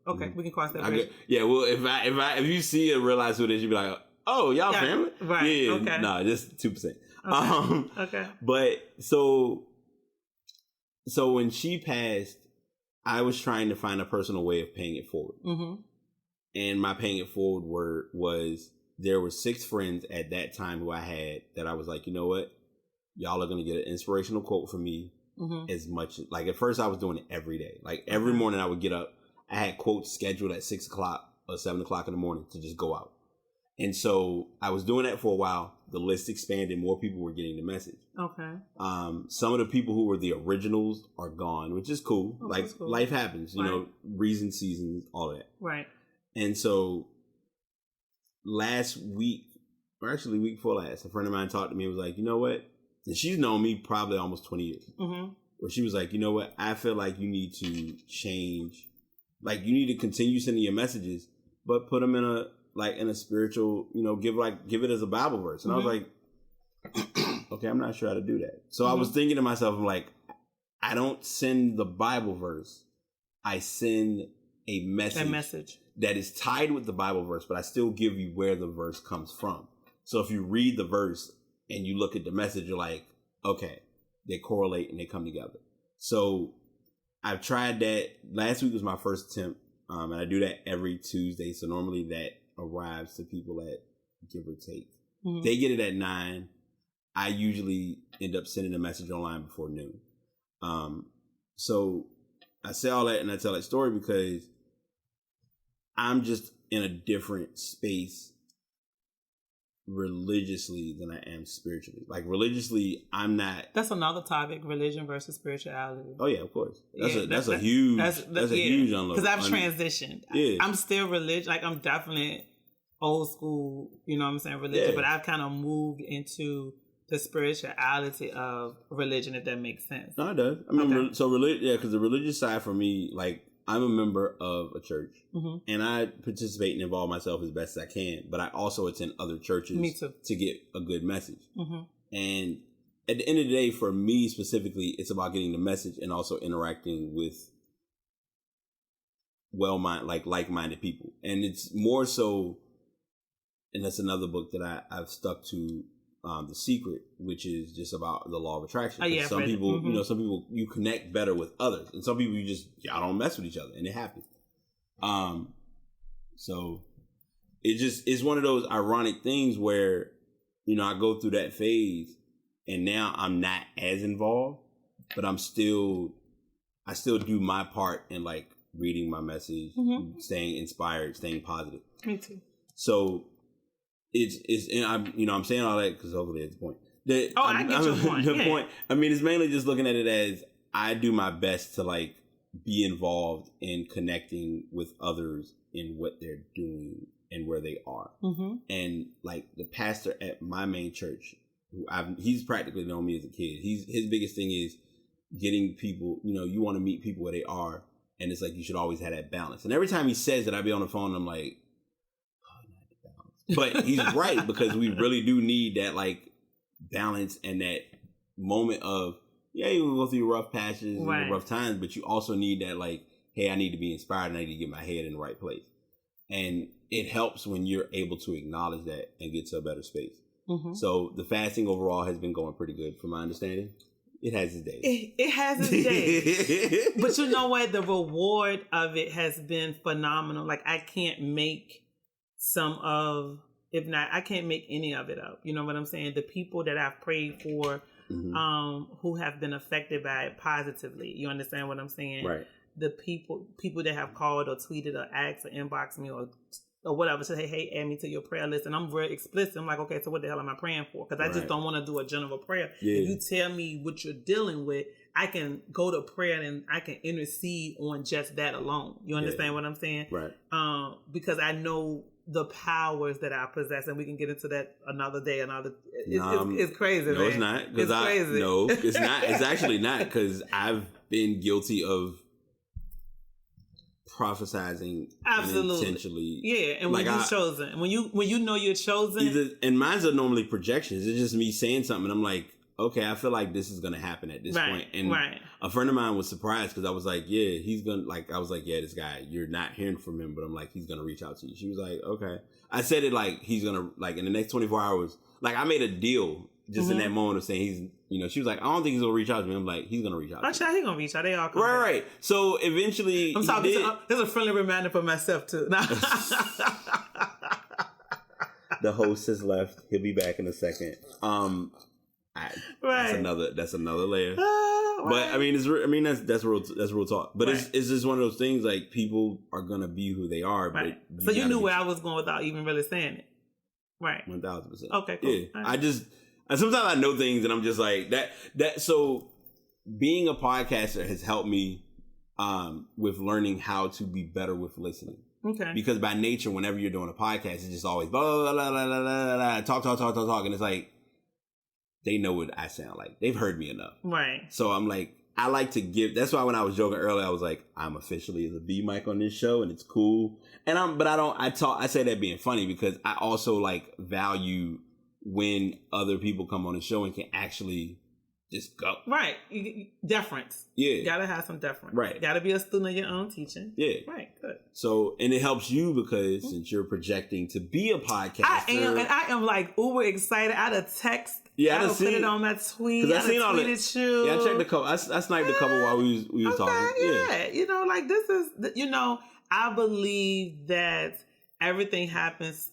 Okay, we can cross that bridge. Yeah, well, if you see and realize who it is, you'll be like, oh, y'all family? Right. Yeah, okay. No, just 2%. Okay. Okay. But so when she passed, I was trying to find a personal way of paying it forward. And my paying it forward was there were 6 friends at that time who I had that I was like, you know what? Y'all are going to get an inspirational quote from me as much. Like at first I was doing it every day. Like every morning I would get up. I had quotes scheduled at 6 o'clock or 7 o'clock in the morning to just go out. And so I was doing that for a while. The list expanded. More people were getting the message. Okay. Some of the people who were the originals are gone, which is cool. Cool. Life happens, you know, reasons, seasons, all that. Right. And so last week, or actually week before last, a friend of mine talked to me and was like, you know what? And she's known me probably almost 20 years. Where she was like, you know what? I feel like you need to change. Like you need to continue sending your messages, but put them in a spiritual, you know, give it as a Bible verse. And I was like, okay, I'm not sure how to do that. So I was thinking to myself, I'm like, I don't send the Bible verse. I send a message that is tied with the Bible verse, but I still give you where the verse comes from. So if you read the verse and you look at the message, you're like, okay, they correlate and they come together. So I've tried that. Last week was my first attempt, and I do that every Tuesday. So normally that arrives to people at give or take. They get it at 9. I usually end up sending a message online before noon. So I say all that and I tell that story because I'm just in a different space religiously than I am spiritually. Like religiously, I'm not. That's another topic: religion versus spirituality. Oh yeah, of course. That's a huge unload. Because I've transitioned. Yeah. I'm still religious. Like I'm definitely old school. You know what I'm saying? Religion, but I've kind of moved into the spirituality of religion. If that makes sense. No, it does. I mean, so religion. Yeah, because the religious side for me, like I'm a member of a church, and I participate and involve myself as best as I can. But I also attend other churches to get a good message. And at the end of the day, for me specifically, it's about getting the message and also interacting with like-minded people. And it's more so, and that's another book that I've stuck to The Secret, which is just about the law of attraction. Yeah, some people, some people you connect better with others, and some people y'all don't mess with each other, and it happens. So it's one of those ironic things where, I go through that phase, and now I'm not as involved, but I still do my part in like reading my message, staying inspired, staying positive. Me too. So it's and I'm saying all that because hopefully it's the point. I get your point. The point. I mean, it's mainly just looking at it as I do my best to like be involved in connecting with others in what they're doing and where they are. And like the pastor at my main church, he's practically known me as a kid. His biggest thing is getting people. You want to meet people where they are, and it's like you should always have that balance. And every time he says that, I be on the phone and I'm like, but he's right, because we really do need that like balance and that moment of, you will go through rough patches and rough times, but you also need that like, hey, I need to be inspired and I need to get my head in the right place. And it helps when you're able to acknowledge that and get to a better space. So the fasting overall has been going pretty good from my understanding. It has its days. It has its days. But you know what? The reward of it has been phenomenal. Like I can't make I can't make any of it up. You know what I'm saying? The people that I've prayed for, who have been affected by it positively. You understand what I'm saying? Right. The people that have called or tweeted or asked or inboxed me or whatever, say, hey, add me to your prayer list. And I'm very explicit. I'm like, okay, so what the hell am I praying for? Because I just don't want to do a general prayer. Yeah. If you tell me what you're dealing with, I can go to prayer and I can intercede on just that alone. You understand what I'm saying? Right. Because I know the powers that I possess, and we can get into that another day. It's crazy. No, man. It's not. It's crazy. No, it's not. It's actually not, because I've been guilty of prophesizing unintentionally. Yeah, and when you're chosen, when you know you're chosen, and mine's are normally projections. It's just me saying something. I'm like, okay, I feel like this is going to happen at this point. And a friend of mine was surprised because I was like, yeah, he's going to, like, I was like, yeah, this guy, you're not hearing from him, but I'm like, he's going to reach out to you. She was like, okay. I said it like, he's going to, like, in the next 24 hours, like, I made a deal just in that moment of saying she was like, I don't think he's going to reach out to me. I'm like, he's going to reach out to me. He's going to reach out. They all come back. Right. So eventually, I'm talking there's a friendly reminder for myself, too. The host has left. He'll be back in a second. That's another layer. But I mean, that's real talk. But it's just one of those things, like, people are gonna be who they are. But so you knew where I was going without even really saying it, right? 1000%. Okay, cool. Yeah, right. Sometimes I know things and I'm just like that. So being a podcaster has helped me with learning how to be better with listening. Okay. Because by nature, whenever you're doing a podcast, it's just always blah, blah, blah, blah, blah, blah, blah, talk, and it's like, they know what I sound like. They've heard me enough. Right. So I'm like, I like to give. That's why when I was joking earlier, I was like, I'm officially the B mic on this show, and it's cool. And I say that being funny because I also like value when other people come on the show and can actually just go. Right. Deference. Yeah. Gotta have some deference. Right. Gotta be a student of your own teaching. Yeah. Right. Good. So, and it helps you because since you're projecting to be a podcaster. I am like uber excited. I had a text. Yeah, I put it on my tweet. I seen all that. You. Yeah, I checked a couple. I sniped a couple while we was talking. Yeah. Like this is, I believe that everything happens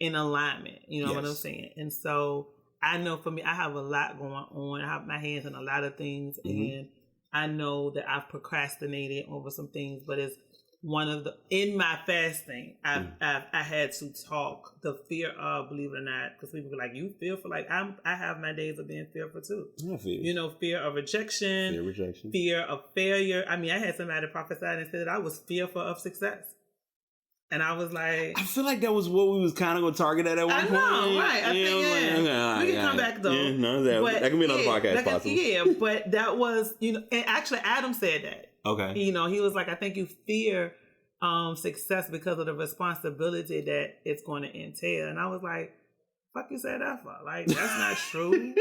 in alignment. You know what I'm saying? And so I know for me, I have a lot going on. I have my hands in a lot of things, and I know that I've procrastinated over some things, but it's one of in my fasting, I had to talk the fear of, believe it or not, because people were like, you fearful? Like I have my days of being fearful too. I feel. Fear of rejection, fear of failure. I mean, I had somebody prophesy and said that I was fearful of success. And I was like, I feel like that was what we was kind of going to target at one point. Right. I think, we can come back though. Yeah, that can be another podcast possible. Yeah, but that was, and actually Adam said that. Okay. He was like, I think you fear success because of the responsibility that it's going to entail. And I was like, fuck you said that for? Like, that's not true.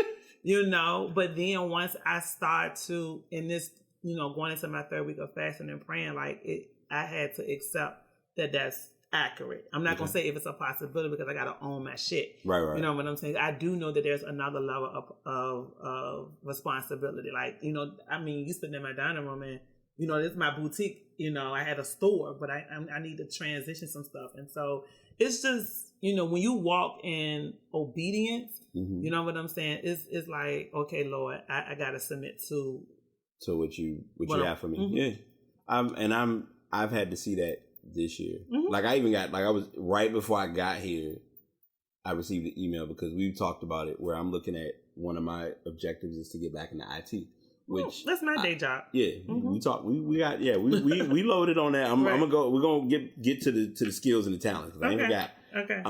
But then once I start to, in this, going into my third week of fasting and praying, like I had to accept that's accurate. I'm not gonna say if it's a possibility because I gotta own my shit. Right. You know what I'm saying? I do know that there's another level of responsibility. Like, you know, I mean, you sitting in my dining room and, you know, this is my boutique. You know, I had a store, but I need to transition some stuff. And so it's just, you know, when you walk in obedience, you know what I'm saying? It's like, okay, Lord, I gotta submit to what you have for me. Yeah. I've had to see that this year. Like I even got, like I was, right before I got here, I received an email because we talked about it where I'm looking at one of my objectives is to get back into IT. Which that's my day job. Yeah, we talked. We got. Yeah, we loaded on that. I'm gonna go. We're gonna get to the skills and the talents. I ain't forgot. Okay.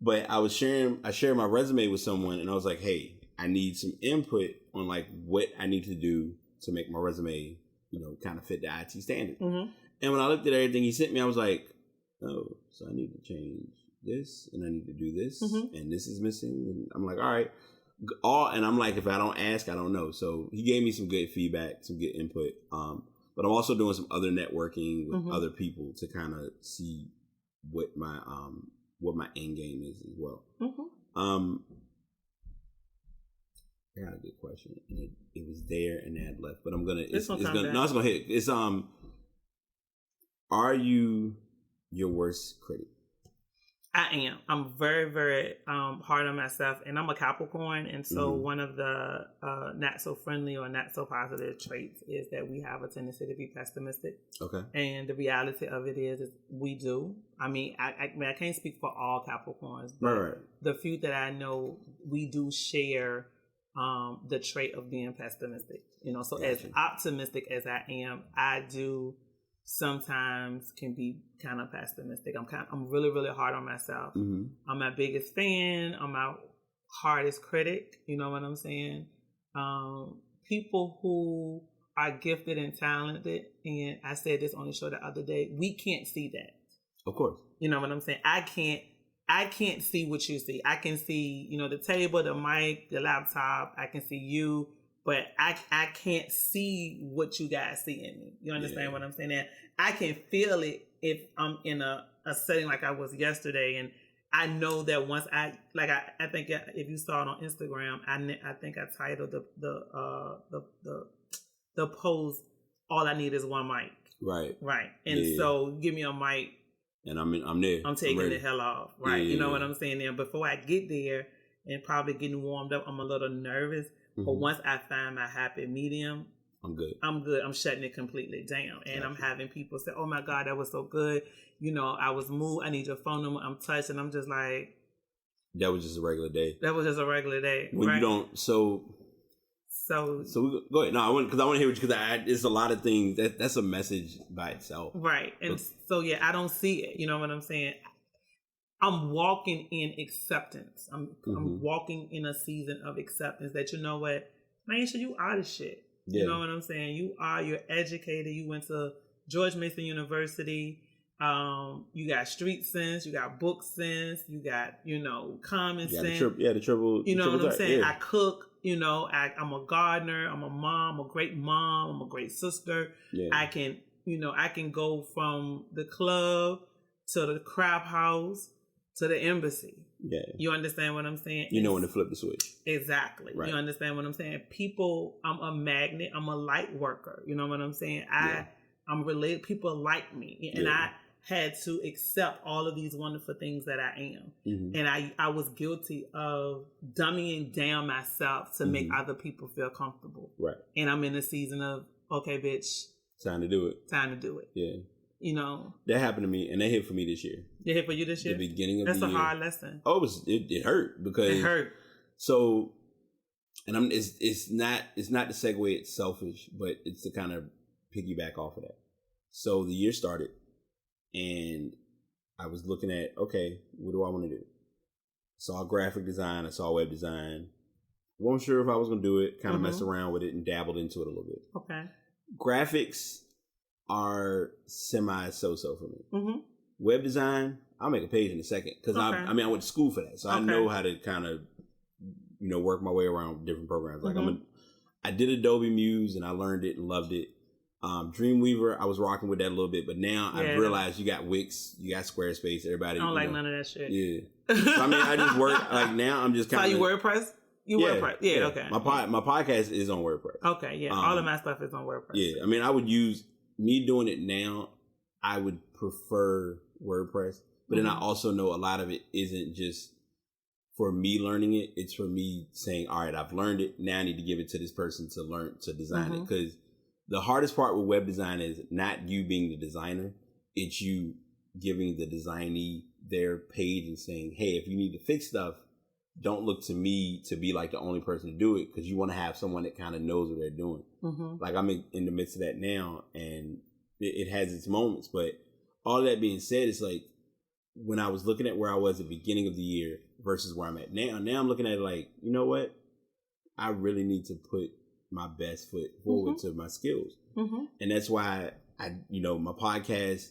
But I shared my resume with someone, and I was like, hey, I need some input on like what I need to do to make my resume, you know, kind of fit the IT standard. And when I looked at everything he sent me, I was like, oh, so I need to change this, and I need to do this, and this is missing. And I'm like, all right. And I'm like, if I don't ask, I don't know. So he gave me some good feedback, some good input. But I'm also doing some other networking with other people to kind of see what my end game is as well. I got a good question, and it was there and it had left, but I'm gonna. It's gonna hit. It's Are you your worst critic? I am. I'm very, very hard on myself, and I'm a Capricorn, and so one of the not so friendly or not so positive traits is that we have a tendency to be pessimistic. Okay. And the reality of it is we do. I mean, I can't speak for all Capricorns, but the few that I know, we do share the trait of being pessimistic. You know, so as optimistic as I am, I do sometimes can be kind of pessimistic. I'm really, really hard on myself. I'm my biggest fan. I'm my hardest critic. You know what I'm saying? People who are gifted and talented, and I said this on the show the other day, we can't see that. Of course. You know what I'm saying? I can't see what you see. I can see, you know, the table, the mic, the laptop. I can see you. But I can't see what you guys see in me. You understand what I'm saying? And I can feel it if I'm in a setting like I was yesterday. And I know that once I think if you saw it on Instagram, I think I titled the post, "All I Need Is One Mic." Right. And so give me a mic. And I'm there. I'm taking the hell off. Right. You know what I'm saying? Now, before I get there and probably getting warmed up, I'm a little nervous. But once I find my happy medium, I'm good. I'm shutting it completely down. And I'm having people say, oh my God, that was so good. You know, I was moved. I need your phone number. I'm touched. And I'm just like. That was just a regular day. When you don't. So we go ahead. No, because I want to hear what you, because it's a lot of things. That's a message by itself. Right. And so, I don't see it. You know what I'm saying? I'm walking in acceptance. I'm walking in a season of acceptance that, you know what, Maisha, you are the shit. You know what I'm saying? You're educated. You went to George Mason University. You got street sense. You got book sense. You got, you know, common sense. The triple. You know what I'm saying? Yeah. I cook. You know, I'm a gardener. I'm a mom. I'm a great mom. I'm a great sister. Yeah. I can go from the club to the crap house to the embassy. Yeah. You understand what I'm saying? You know when to flip the switch. Exactly. Right. You understand what I'm saying? People, I'm a magnet. I'm a light worker. You know what I'm saying? I'm related. People like me. And I had to accept all of these wonderful things that I am. And I was guilty of dumbing down myself to make other people feel comfortable. Right. And I'm in a season of, okay, bitch. Time to do it. Yeah. You know, that happened to me, and that hit for me this year. It hit for you this year? The beginning of the year. That's a hard lesson. Oh, it hurt because it hurt. So, and it's not to segue. It's selfish, but it's to kind of piggyback off of that. So the year started, and I was looking at, okay, what do I want to do? I saw graphic design. I saw web design. Wasn't sure if I was going to do it. Kind of messed around with it and dabbled into it a little bit. Okay. Graphics are so-so for me. Web design, I'll make a page in a second because I went to school for that, so I know how to kind of work my way around different programs. Like I did Adobe Muse and I learned it and loved it. Dreamweaver, I was rocking with that a little bit, but now I've realized you got Wix, you got Squarespace, everybody. I don't like none of that shit. Yeah. So, I mean, I just work, like now I'm just kind of. So you WordPress? WordPress? Yeah, okay. My podcast is on WordPress. Okay, yeah. All of my stuff is on WordPress. Yeah, I mean, I would use, me doing it now, I would prefer WordPress, but then I also know a lot of it isn't just for me learning it. It's for me saying, all right, I've learned it. Now I need to give it to this person to learn, to design it. Because the hardest part with web design is not you being the designer. It's you giving the designee their page and saying, hey, if you need to fix stuff, don't look to me to be like the only person to do it, because you want to have someone that kind of knows what they're doing. Like I'm in the midst of that now, and it has its moments. But all that being said, it's like when I was looking at where I was at the beginning of the year versus where I'm at now I'm looking at it like, you know what? I really need to put my best foot forward to my skills. And that's why my podcast,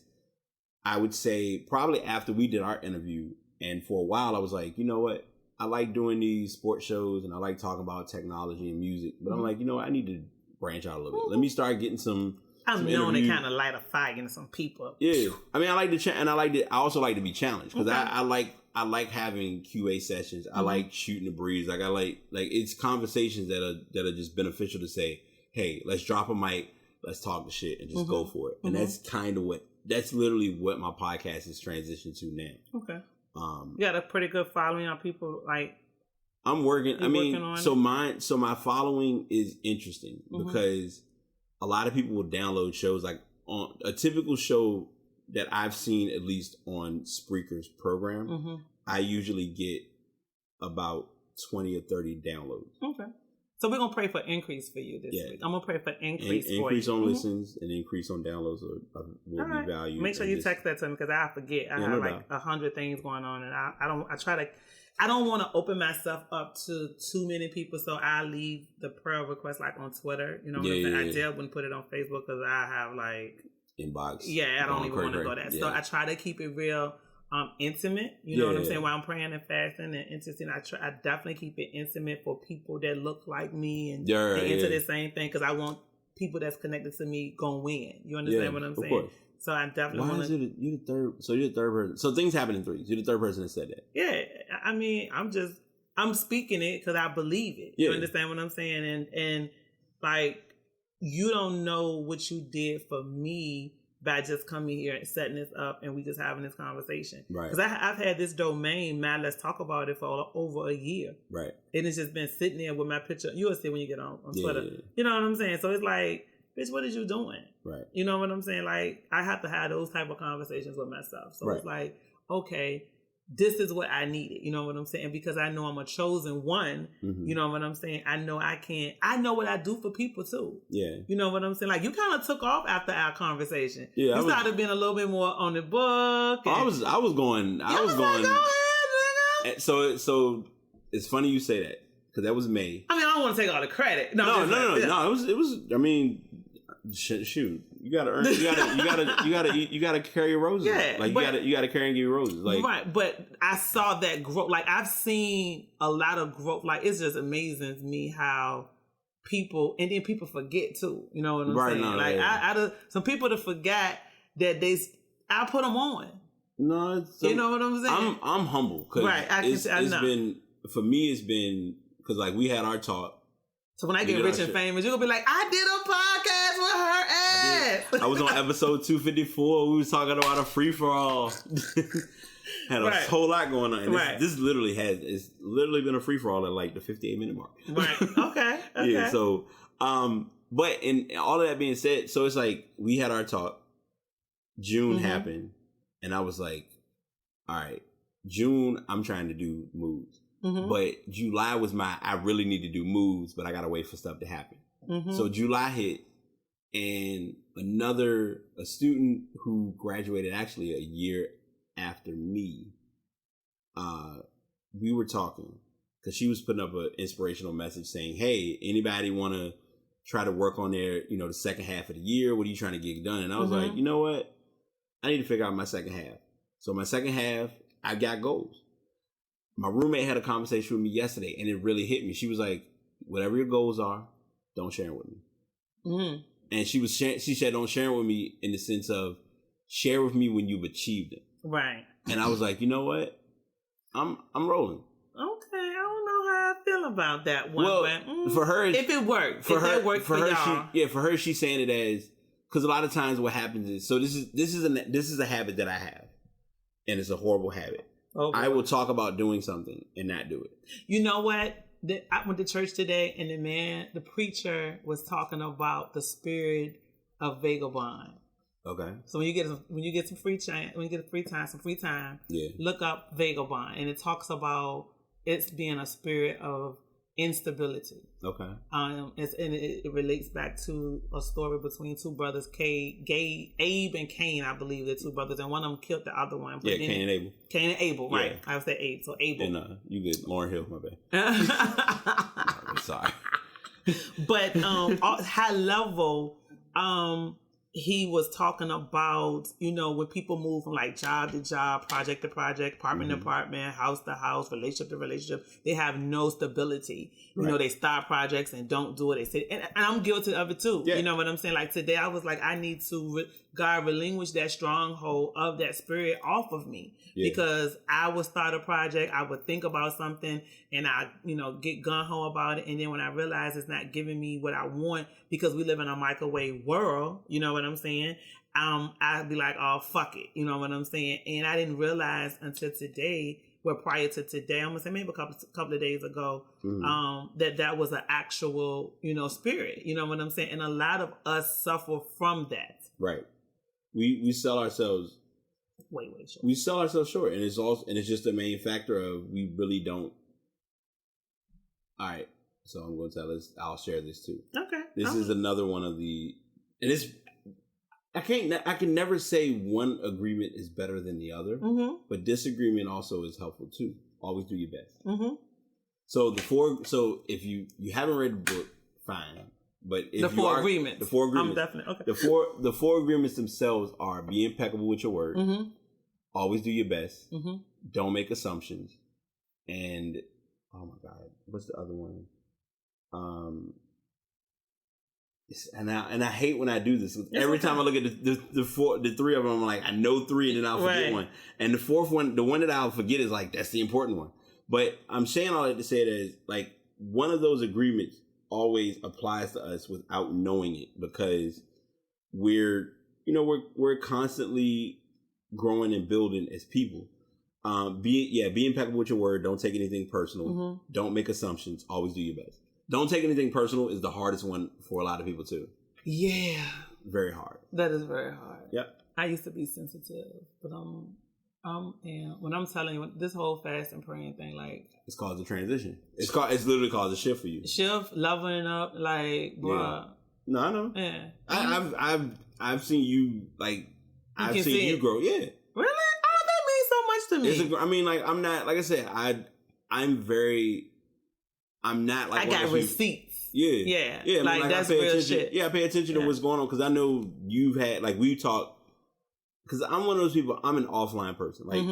I would say probably after we did our interview, and for a while I was like, you know what? I like doing these sports shows and I like talking about technology and music, but I'm like, you know what? I need to branch out a little bit. Let me start getting some. I'm known to kind of light a fire in some people. Yeah, I mean, I like to and I also like to be challenged, because I like having QA sessions. I like shooting the breeze. Like I like it's conversations that are just beneficial to say, hey, let's drop a mic, let's talk the shit and just go for it. And that's literally what my podcast is transitioned to now. Okay. You got a pretty good following on people like. I'm working. I mean, so my following is interesting because a lot of people will download shows. Like on a typical show that I've seen, at least on Spreaker's program, I usually get about 20 or 30 downloads. Okay. So we're going to pray for increase for you this week. I'm going to pray for increase for you. Increase on listens and increase on downloads will be valued. Make sure you text that to me, because I forget. I have like 100 things going on, and I don't want to open myself up to too many people, so I leave the prayer request like on Twitter. You know what I'm saying? I just wouldn't put it on Facebook because I have like inbox. Yeah, I don't even want to go there. So I try to keep it real intimate. You know what I'm saying? While I'm praying and fasting and interesting, I definitely keep it intimate for people that look like me and they into the same thing, because I want people that's connected to me gonna win. You understand what I'm saying? Course. So I definitely want to. You're the third. So you're the third person. So things happen in threes. You're the third person that said that. Yeah, I mean, I'm speaking it because I believe it. You understand what I'm saying? And like, you don't know what you did for me by just coming here and setting this up and we just having this conversation. Right. Because I've had this domain, man, let's talk about it, for over a year. Right. And it's just been sitting there with my picture. You'll see when you get on Twitter. Yeah. You know what I'm saying? So it's like, bitch, what is you doing? Right. You know what I'm saying? Like, I have to have those type of conversations with myself. So it's like, okay, this is what I needed. You know what I'm saying? Because I know I'm a chosen one. You know what I'm saying? I know what I do for people too. Yeah. You know what I'm saying? Like, you kind of took off after our conversation. Yeah. You started being a little bit more on the book. I was going. Go ahead, nigga. So it's funny you say that, because that was May. I mean, I don't want to take all the credit. No. It was. I mean, shoot. You gotta earn. You gotta carry your roses. Yeah, like you gotta carry and give your roses. Like, right, but I saw that growth. Like, I've seen a lot of growth. Like, it's just amazing to me how people, and then people forget too. You know what I'm saying? No, like, I some people to forget that I put them on. No, you know what I'm saying? I'm humble, because it's been, for me, it's been, because like we had our talk. So when I get rich and famous, you're going to be like, I did a podcast with her ass. I was on episode 254. We was talking about a free-for-all. Had a whole lot going on. And this literally it's literally been a free-for-all at like the 58-minute mark. Right. Okay. Yeah, so, but in all of that being said, so it's like we had our talk. June happened. And I was like, all right, June, I'm trying to do moves. But July was I really need to do moves, but I got to wait for stuff to happen. So July hit, and a student who graduated actually a year after me, we were talking, because she was putting up an inspirational message saying, hey, anybody want to try to work on their, the second half of the year? What are you trying to get done? And I was like, you know what? I need to figure out my second half. So my second half, I got goals. My roommate had a conversation with me yesterday, and it really hit me. She was like, whatever your goals are, don't share them with me. And she said, don't share with me in the sense of share with me when you've achieved it. Right. And I was like, you know what? I'm rolling. Okay, I don't know how I feel about that one. Well, but, for her, if it worked, for y'all. For her, she's saying it as, because a lot of times what happens is, so this is a habit that I have, and it's a horrible habit. Okay. I will talk about doing something and not do it. You know what? I went to church today, and the preacher was talking about the spirit of vagabond. Okay. So when you get some free time, yeah, look up vagabond, and it talks about it's being a spirit of instability. Okay. It relates back to a story between two brothers, Abe and Cain, I believe they're two brothers, and one of them killed the other one. Yeah, Cain and Abel. Cain and Abel, right? Yeah. I would say Abe. So Abel. And you get Lauryn Hill, my bad. I'm sorry. But high level, he was talking about, when people move from like job to job, project to project, apartment to apartment, house to house, relationship to relationship, they have no stability. Right. They start projects and don't do it. They say, and I'm guilty of it too. Yeah. You know what I'm saying? Like today, I was like, I need to, God, relinquish that stronghold of that spirit off of me. Yeah. Because I would start a project, I would think about something, and I, get gung-ho about it. And then when I realize it's not giving me what I want, because we live in a microwave world, you know what I'm saying? I'd be like, oh, fuck it. You know what I'm saying? And I didn't realize until today, prior to today, I'm going to say maybe a couple of days ago, that was an actual, spirit. You know what I'm saying? And a lot of us suffer from that. Right. We sell ourselves way short. We sell ourselves short, and it's just the main factor of we really don't. All right, so I'm going to tell us. I'll share this too. Okay. This is another one of the, and it's. I can never say one agreement is better than the other, but disagreement also is helpful too. Always do your best. Mm-hmm. So if you haven't read the book, fine. But if the four agreements, I'm definitely okay. The four agreements themselves are: be impeccable with your word, always do your best, don't make assumptions, and oh my God, what's the other one? And I hate when I do this. Every time I look at the three of them, I'm like, I know three, and then I'll forget one. And the fourth one, the one that I'll forget is like, that's the important one. But I'm saying all that to say that is like one of those agreements always applies to us without knowing it, because we're constantly growing and building as people. Be impeccable with your word. Don't take anything personal. Don't make assumptions. Always do your best. Don't take anything personal is the hardest one for a lot of people too. Yeah. Very hard. That is very hard. Yep. I used to be sensitive, but and when I'm telling you, this whole fast and praying thing, like, it's caused a transition. It's literally caused a shift for you. Shift, leveling up, like, bruh. Yeah. No, I know. Yeah. I've seen you, like, I've seen you grow. Yeah. Really? Oh, that means so much to me. I mean, like, I'm not, like I said, I'm not like, I got receipts. Yeah. I mean, like that's real shit. Yeah, I pay attention to what's going on, because I know you've had, like, we talk, because I'm one of those people, I'm an offline person. Like,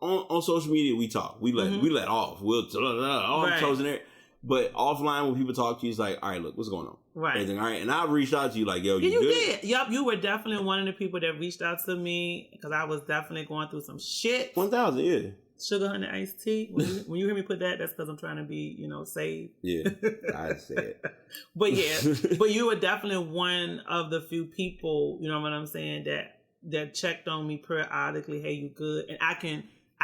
on social media, we talk. We let off. We'll I'm closing it. But offline, when people talk to you, it's like, all right, look, what's going on? Right. Everything, all right. And I reached out to you like, yo, you good? Did. Yep, you were definitely one of the people that reached out to me, because I was definitely going through some shit. 1,000, yeah. Sugar honey iced tea. When you hear me put that, that's because I'm trying to be, safe. Yeah, I said. But you were definitely one of the few people, you know what I'm saying, that checked on me periodically. Hey, you good? And I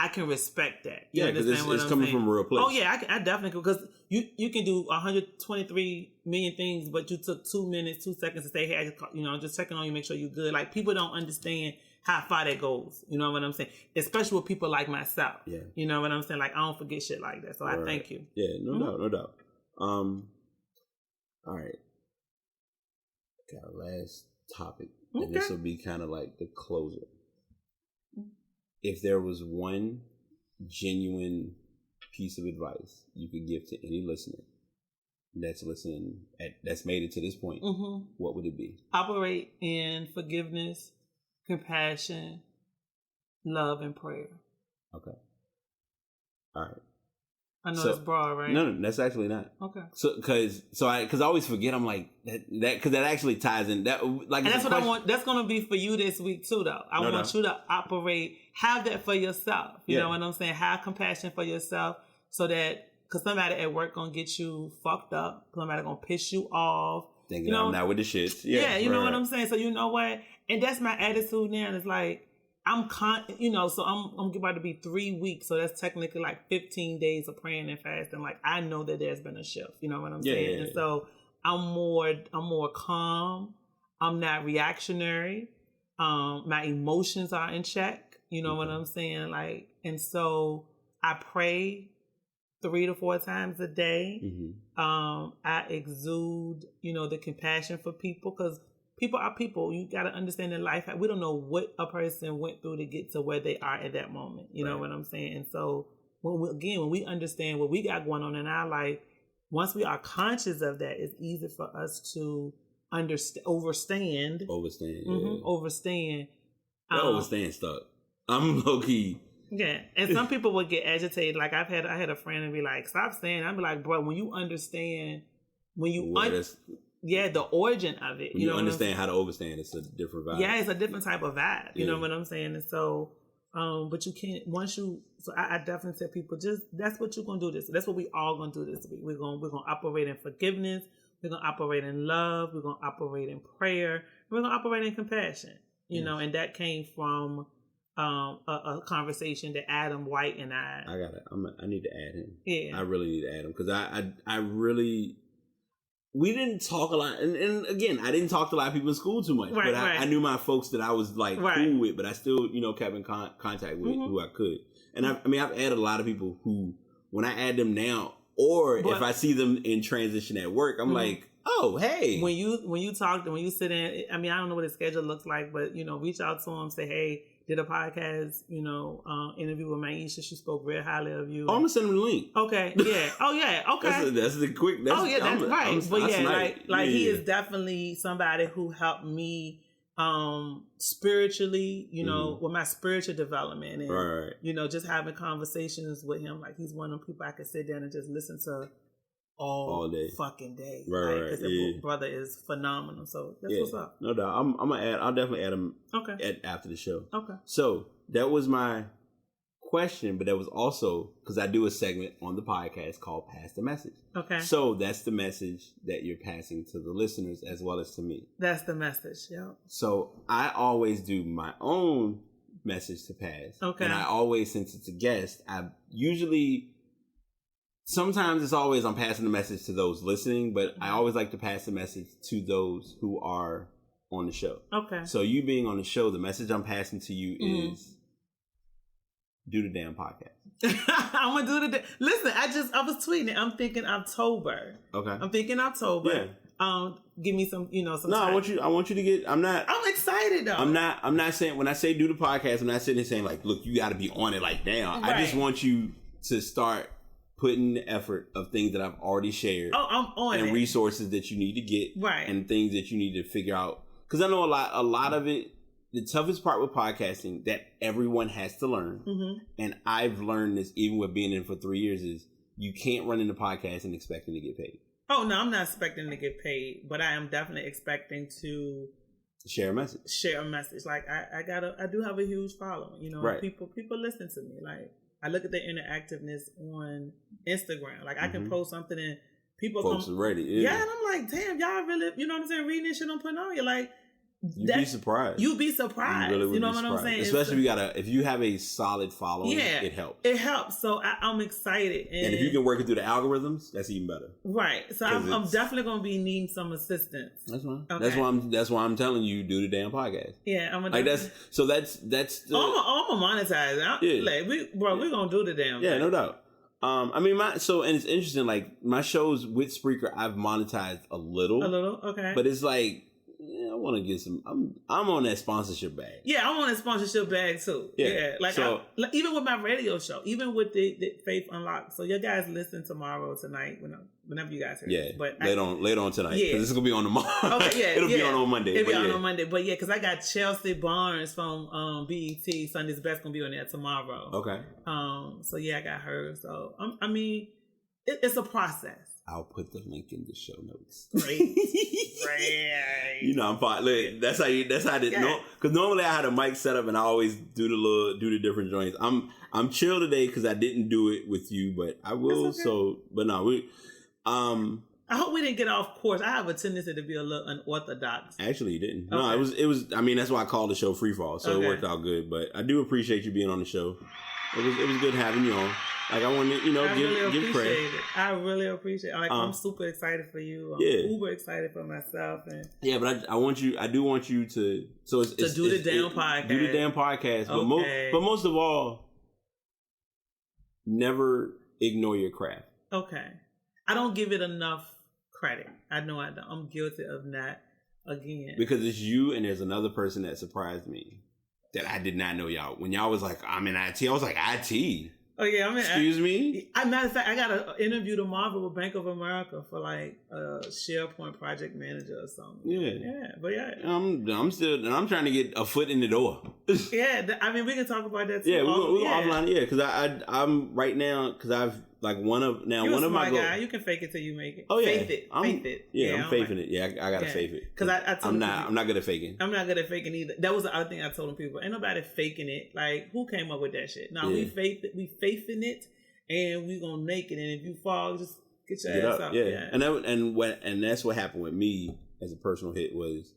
can respect that. You understand what I'm coming saying? From a real place. Oh yeah, I definitely, because you can do 123 million things, but you took 2 minutes, 2 seconds to say, hey, I'm just checking on you, make sure you're good. Like, people don't understand how far that goes. You know what I'm saying? Especially with people like myself. Yeah. You know what I'm saying? Like, I don't forget shit like that. So I thank you. Yeah, no doubt. All right. Got a last topic. Okay. And this will be kind of like the closer. If there was one genuine piece of advice you could give to any listener that's listening, that's made it to this point, what would it be? Operate in forgiveness, compassion, love, and prayer. Okay. All right. I know it's broad, right? No, that's actually not. Okay. So, because I always forget. I'm like because that actually ties in that. Like, and that's what I want. That's going to be for you this week too, though. I want you to have that for yourself. You know what I'm saying? Have compassion for yourself, so that because somebody at work gonna get you fucked up. Somebody gonna piss you off. Thinking I'm not with the shits. Yeah, you know what I'm saying. So you know what? And that's my attitude now. It's like. So I'm about to be 3 weeks, so that's technically like 15 days of praying and fasting. Like I know that there's been a shift, you know what I'm saying? Yeah. And so I'm more calm. I'm not reactionary. My emotions are in check, you know what I'm saying? Like, and so I pray 3 to 4 times a day. Mm-hmm. I exude, the compassion for people because people are people. You got to understand in life. We don't know what a person went through to get to where they are at that moment. You know what I'm saying? And so, when we understand what we got going on in our life, once we are conscious of that, it's easy for us to overstand. Overstand. Overstand stuck. I'm low key. Yeah, and some people would get agitated. Like I had a friend and be like, "Stop saying." I'd be like, "Bro, when you understand, the origin of it. You understand how to overstand. It's a different vibe. Yeah, it's a different type of vibe. You know what I'm saying? And so, but you can't So I definitely tell people that's what you're gonna do this. That's what we all gonna do this week. We're gonna operate in forgiveness. We're gonna operate in love. We're gonna operate in prayer. We're gonna operate in compassion. You know, and that came from a conversation that Adam White and I got it. I need to add him. Yeah, I really need to add him because I really. We didn't talk a lot, and again, I didn't talk to a lot of people in school too much. But I knew my folks that I was like cool with, but I still, kept in contact with who I could. And I've added a lot of people who, when I add them now, or if I see them in transition at work, I'm like, oh, hey. When you talk, when you sit in, I don't know what his schedule looks like, but reach out to him, say, hey. Did a podcast, interview with Maisha. She spoke very highly of you. Oh, I'm gonna send him the link. Okay, yeah. Oh, yeah. Okay. that's the quick. That's right. But he is definitely somebody who helped me spiritually, with my spiritual development, and just having conversations with him. Like he's one of the people I could sit down and just listen to all day, fucking day. Because the brother is phenomenal. So that's what's up. No doubt. I'm gonna add. I'll definitely add him. Okay. After the show. Okay. So that was my question, but that was also because I do a segment on the podcast called "Pass the Message." Okay. So that's the message that you're passing to the listeners as well as to me. That's the message. Yeah. So I always do my own message to pass. Okay. And I always, since it's a guest, sometimes it's always I'm passing the message to those listening, but I always like to pass the message to those who are on the show. Okay. So you being on the show, the message I'm passing to you is do the damn podcast. I'm gonna do listen, I was tweeting it. I'm thinking October. Okay. I'm thinking October. Yeah. Give me some, some No, time. I want you to get I'm excited though. I'm not saying when I say do the podcast, I'm not sitting there saying like, look, you gotta be on it like now. Right. I just want you to start putting the effort of things that I've already shared. Oh, I'm on and it. resources that you need to get. Right. And things that you need to figure out. Because I know a lot of it, the toughest part with podcasting that everyone has to learn, and I've learned this even with being in for 3 years, is you can't run into podcast and expecting to get paid. Oh, no, I'm not expecting to get paid, but I am definitely expecting to share a message. Like I do have a huge following, right. People listen to me. Like I look at the interactiveness on Instagram. Like I can post something and people folks are ready. Yeah, and I'm like, damn, y'all really, you know what I'm saying, reading this shit I'm putting on. You're like, you'd be surprised. You'd be surprised. You, really you know what I'm saying? Especially if you have a solid following, it helps. It helps. So I'm excited. And if you can work it through the algorithms, that's even better. Right. So I'm definitely going to be needing some assistance. That's fine. Okay. That's why I'm telling you, do the damn podcast. Yeah, I'm gonna that's the, I'm gonna monetize. Like we're gonna do the damn thing. No doubt. And it's interesting. Like my shows with Spreaker, I've monetized a little, okay. But it's like, I want to get some. I'm on that sponsorship bag. Yeah, I'm on that sponsorship bag too. Yeah, even with my radio show, even with the Faith Unlocked. So your guys listen tomorrow, tonight, whenever you guys hear. Yeah, but later on tonight. Yeah, because this is gonna be on tomorrow. Okay, yeah, it'll be on Monday. It'll be on Monday. But yeah, because I got Chelsea Barnes from BET Sunday's Best gonna be on there tomorrow. Okay. So yeah, I got her. So I mean, it's a process. I'll put the link in the show notes. Great. Right. You know, I'm fine. Look, that's how I did. No, because normally I had a mic set up and I always do the different joints. I'm chill today because I didn't do it with you, but I will. Okay. So, but no, I hope we didn't get off course. I have a tendency to be a little unorthodox. Actually, you didn't. Okay. No, it was. I mean, that's why I called the show Free Fall, so it worked out good. But I do appreciate you being on the show. It was good having you on. Like I want to, give credit. I really appreciate it. Like I'm super excited for you. I'm uber excited for myself. And but I do want you to. So it's do the damn podcast. Do the damn podcast. But most of all, never ignore your craft. Okay, I don't give it enough credit. I know I don't. I'm guilty of that again. Because it's you and there's another person that surprised me that I did not know y'all. When y'all was like, I'm in IT, I was like, IT? Oh yeah, I'm in. Excuse me? Matter of fact, I got an interview tomorrow with Bank of America for like a SharePoint project manager or something. Yeah, but I'm trying to get a foot in the door. Yeah, I mean we can talk about that too. Yeah, we'll offline. Yeah, because I'm right now because I've like one of my guy. You can fake it till you make it. Oh yeah, faith it. Yeah, I'm faithing it. Yeah, I gotta faith it because I told I'm not good at faking. I'm not good at faking either. That was the other thing I told them people. Ain't nobody faking it. Like who came up with that shit? No, we faithing it, and we gonna make it. And if you fall, just get your ass up. Yeah, and that's what happened with me as a personal hit was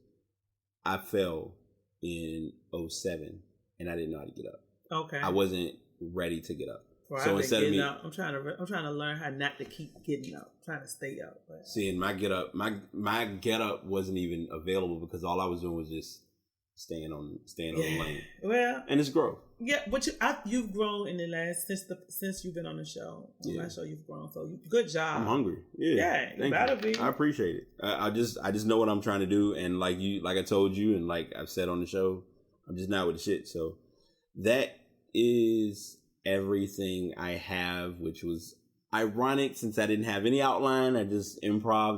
I fell in 2007 and I didn't know how to get up. Okay, I wasn't ready to get up. Well, so instead of me, I'm trying to learn how not to keep getting up. I'm trying to stay up. But. See, and my get up wasn't even available because all I was doing was just staying on the lane. Well, and it's growth. Yeah, but you've grown in the last since you've been on the show. On my show, you've grown. So good job. I'm hungry. Yeah, you better be. I appreciate it. I just know what I'm trying to do, and like I told you, and like I've said on the show, I'm just not with the shit. So that is everything I have, which was ironic since I didn't have any outline. I just improv.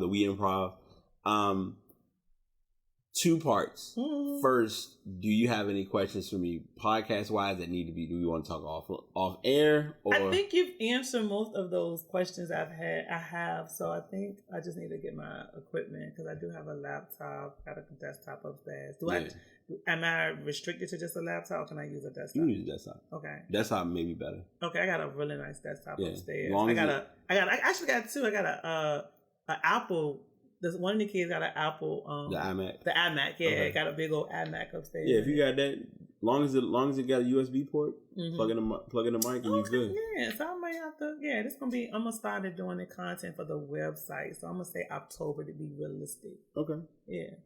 Two parts. Mm-hmm. First, do you have any questions for me podcast wise that need to be? Do we want to talk off air? Or I think you've answered most of those questions I have. So I think I just need to get my equipment because I do have a laptop, got a desktop upstairs. Am I restricted to just a laptop or can I use a desktop? You can use a desktop. Okay. Desktop may be better. Okay, I got a really nice desktop upstairs. I actually got two. I got a Apple. One of the kids got an Apple. The iMac. The iMac, yeah. Okay. Got a big old iMac upstairs. Yeah, if you got that, long as it got a USB port, plug in the mic and you're good. Yeah, so I might have to. Yeah, I'm gonna start doing the content for the website. So I'm gonna say October to be realistic. Okay. Yeah.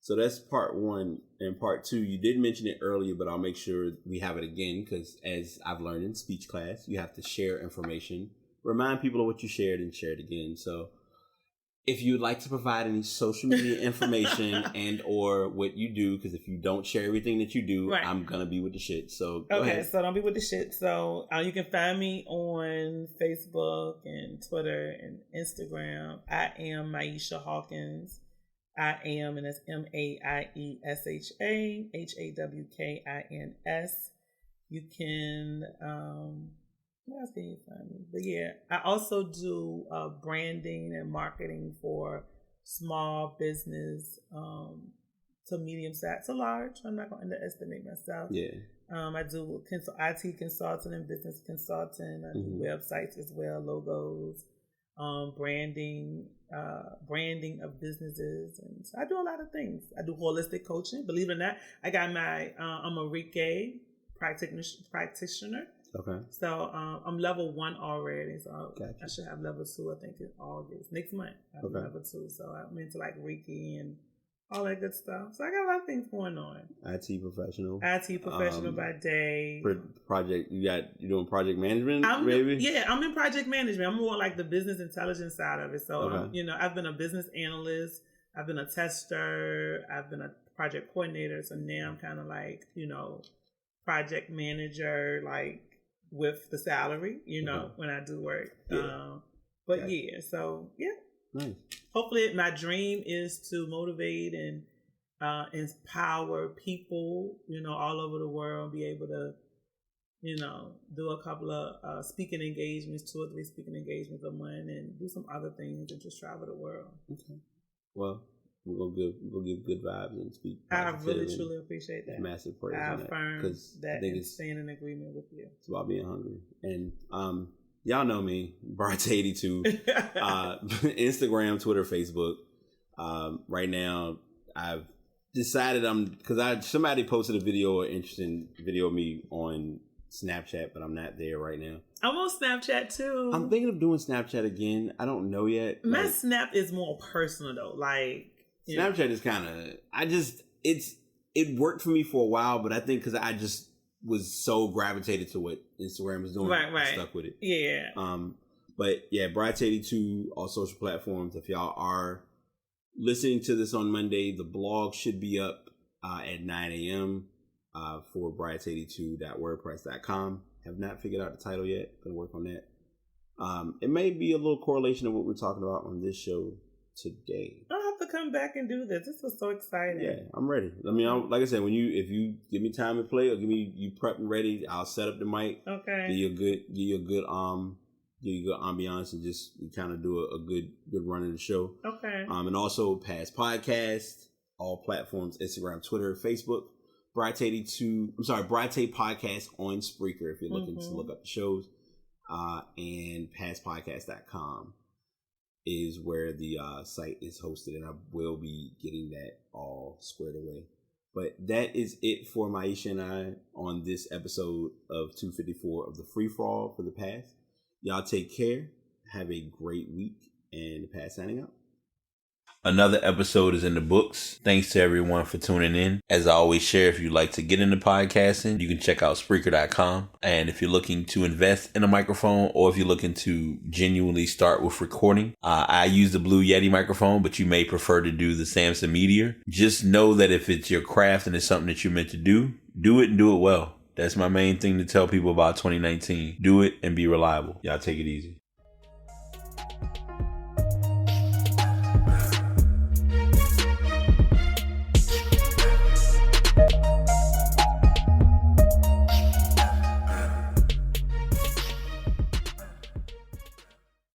So that's part one. And part two, you did mention it earlier, but I'll make sure we have it again because as I've learned in speech class, you have to share information, remind people of what you shared, and share it again. So if you would like to provide any social media information and or what you do, because if you don't share everything that you do, right, I'm gonna be with the shit. So go ahead. So don't be with the shit. So you can find me on Facebook and Twitter and Instagram. I am Maisha Hawkins. I am, and that's MAIESHA HAWKINS. You can where else can you find me? But yeah, I also do branding and marketing for small business to medium size to large. I'm not going to underestimate myself. Yeah. I do IT consulting and business consulting. I do websites as well, logos, branding of businesses, and so I do a lot of things. I do holistic coaching. Believe it or not, I got my I'm a Reiki practitioner. Okay. So I'm level 1 already. So I should have level 2. I think in August next month. I'm level 2. So I'm into like Reiki and all that good stuff. So I got a lot of things going on. IT professional by day. Project. You're doing project management, maybe? Yeah, I'm in project management. I'm more like the business intelligence side of it. So I've been a business analyst. I've been a tester. I've been a project coordinator. So now I'm kind of like project manager, like with the salary, when I do work. Yeah. So yeah. Nice. Hopefully my dream is to motivate and empower people, all over the world, be able to, do a couple of speaking engagements, 2 or 3 speaking engagements a month, and do some other things and just travel the world. Okay. Well, we're gonna give good vibes and speak. I really truly appreciate that. Massive praise. I affirm that and stand in agreement with you. It's about being hungry. And y'all know me, Bright82. Instagram, Twitter, Facebook. Right now, I've decided because somebody posted a video, an interesting video of me on Snapchat, but I'm not there right now. I'm on Snapchat too. I'm thinking of doing Snapchat again. I don't know yet. My Snap is more personal though. Like Snapchat is kind of, it worked for me for a while, but I think because I just was so gravitated to what Instagram was doing, I stuck with it. Yeah. But yeah, Bright82, all social platforms. If y'all are listening to this on Monday, the blog should be up at 9 a.m. For bright82.wordpress.com. Have not figured out the title yet. Gonna work on that. It may be a little correlation of what we're talking about on this show today. I'll have to come back and do this. This was so exciting. Yeah, I'm ready. I mean, like I said, if you give me time to play or you prep and ready, I'll set up the mic. Okay. Give you a good ambiance and just kind of do a good run of the show. Okay. And also past podcast, all platforms, Instagram, Twitter, Facebook. Bright8 Podcast on Spreaker if you're looking to look up the shows. And pastpodcast.com is where the site is hosted, and I will be getting that all squared away. But that is it for Maisha and I on this episode of 254 of the Free For All for the Past. Y'all take care. Have a great week, and the Past signing out. Another episode is in the books. Thanks to everyone for tuning in. As I always share, if you'd like to get into podcasting, you can check out Spreaker.com. And if you're looking to invest in a microphone, or if you're looking to genuinely start with recording, I use the Blue Yeti microphone, but you may prefer to do the Samson Meteor. Just know that if it's your craft and it's something that you're meant to do it and do it well. That's my main thing to tell people about 2019. Do it and be reliable. Y'all take it easy.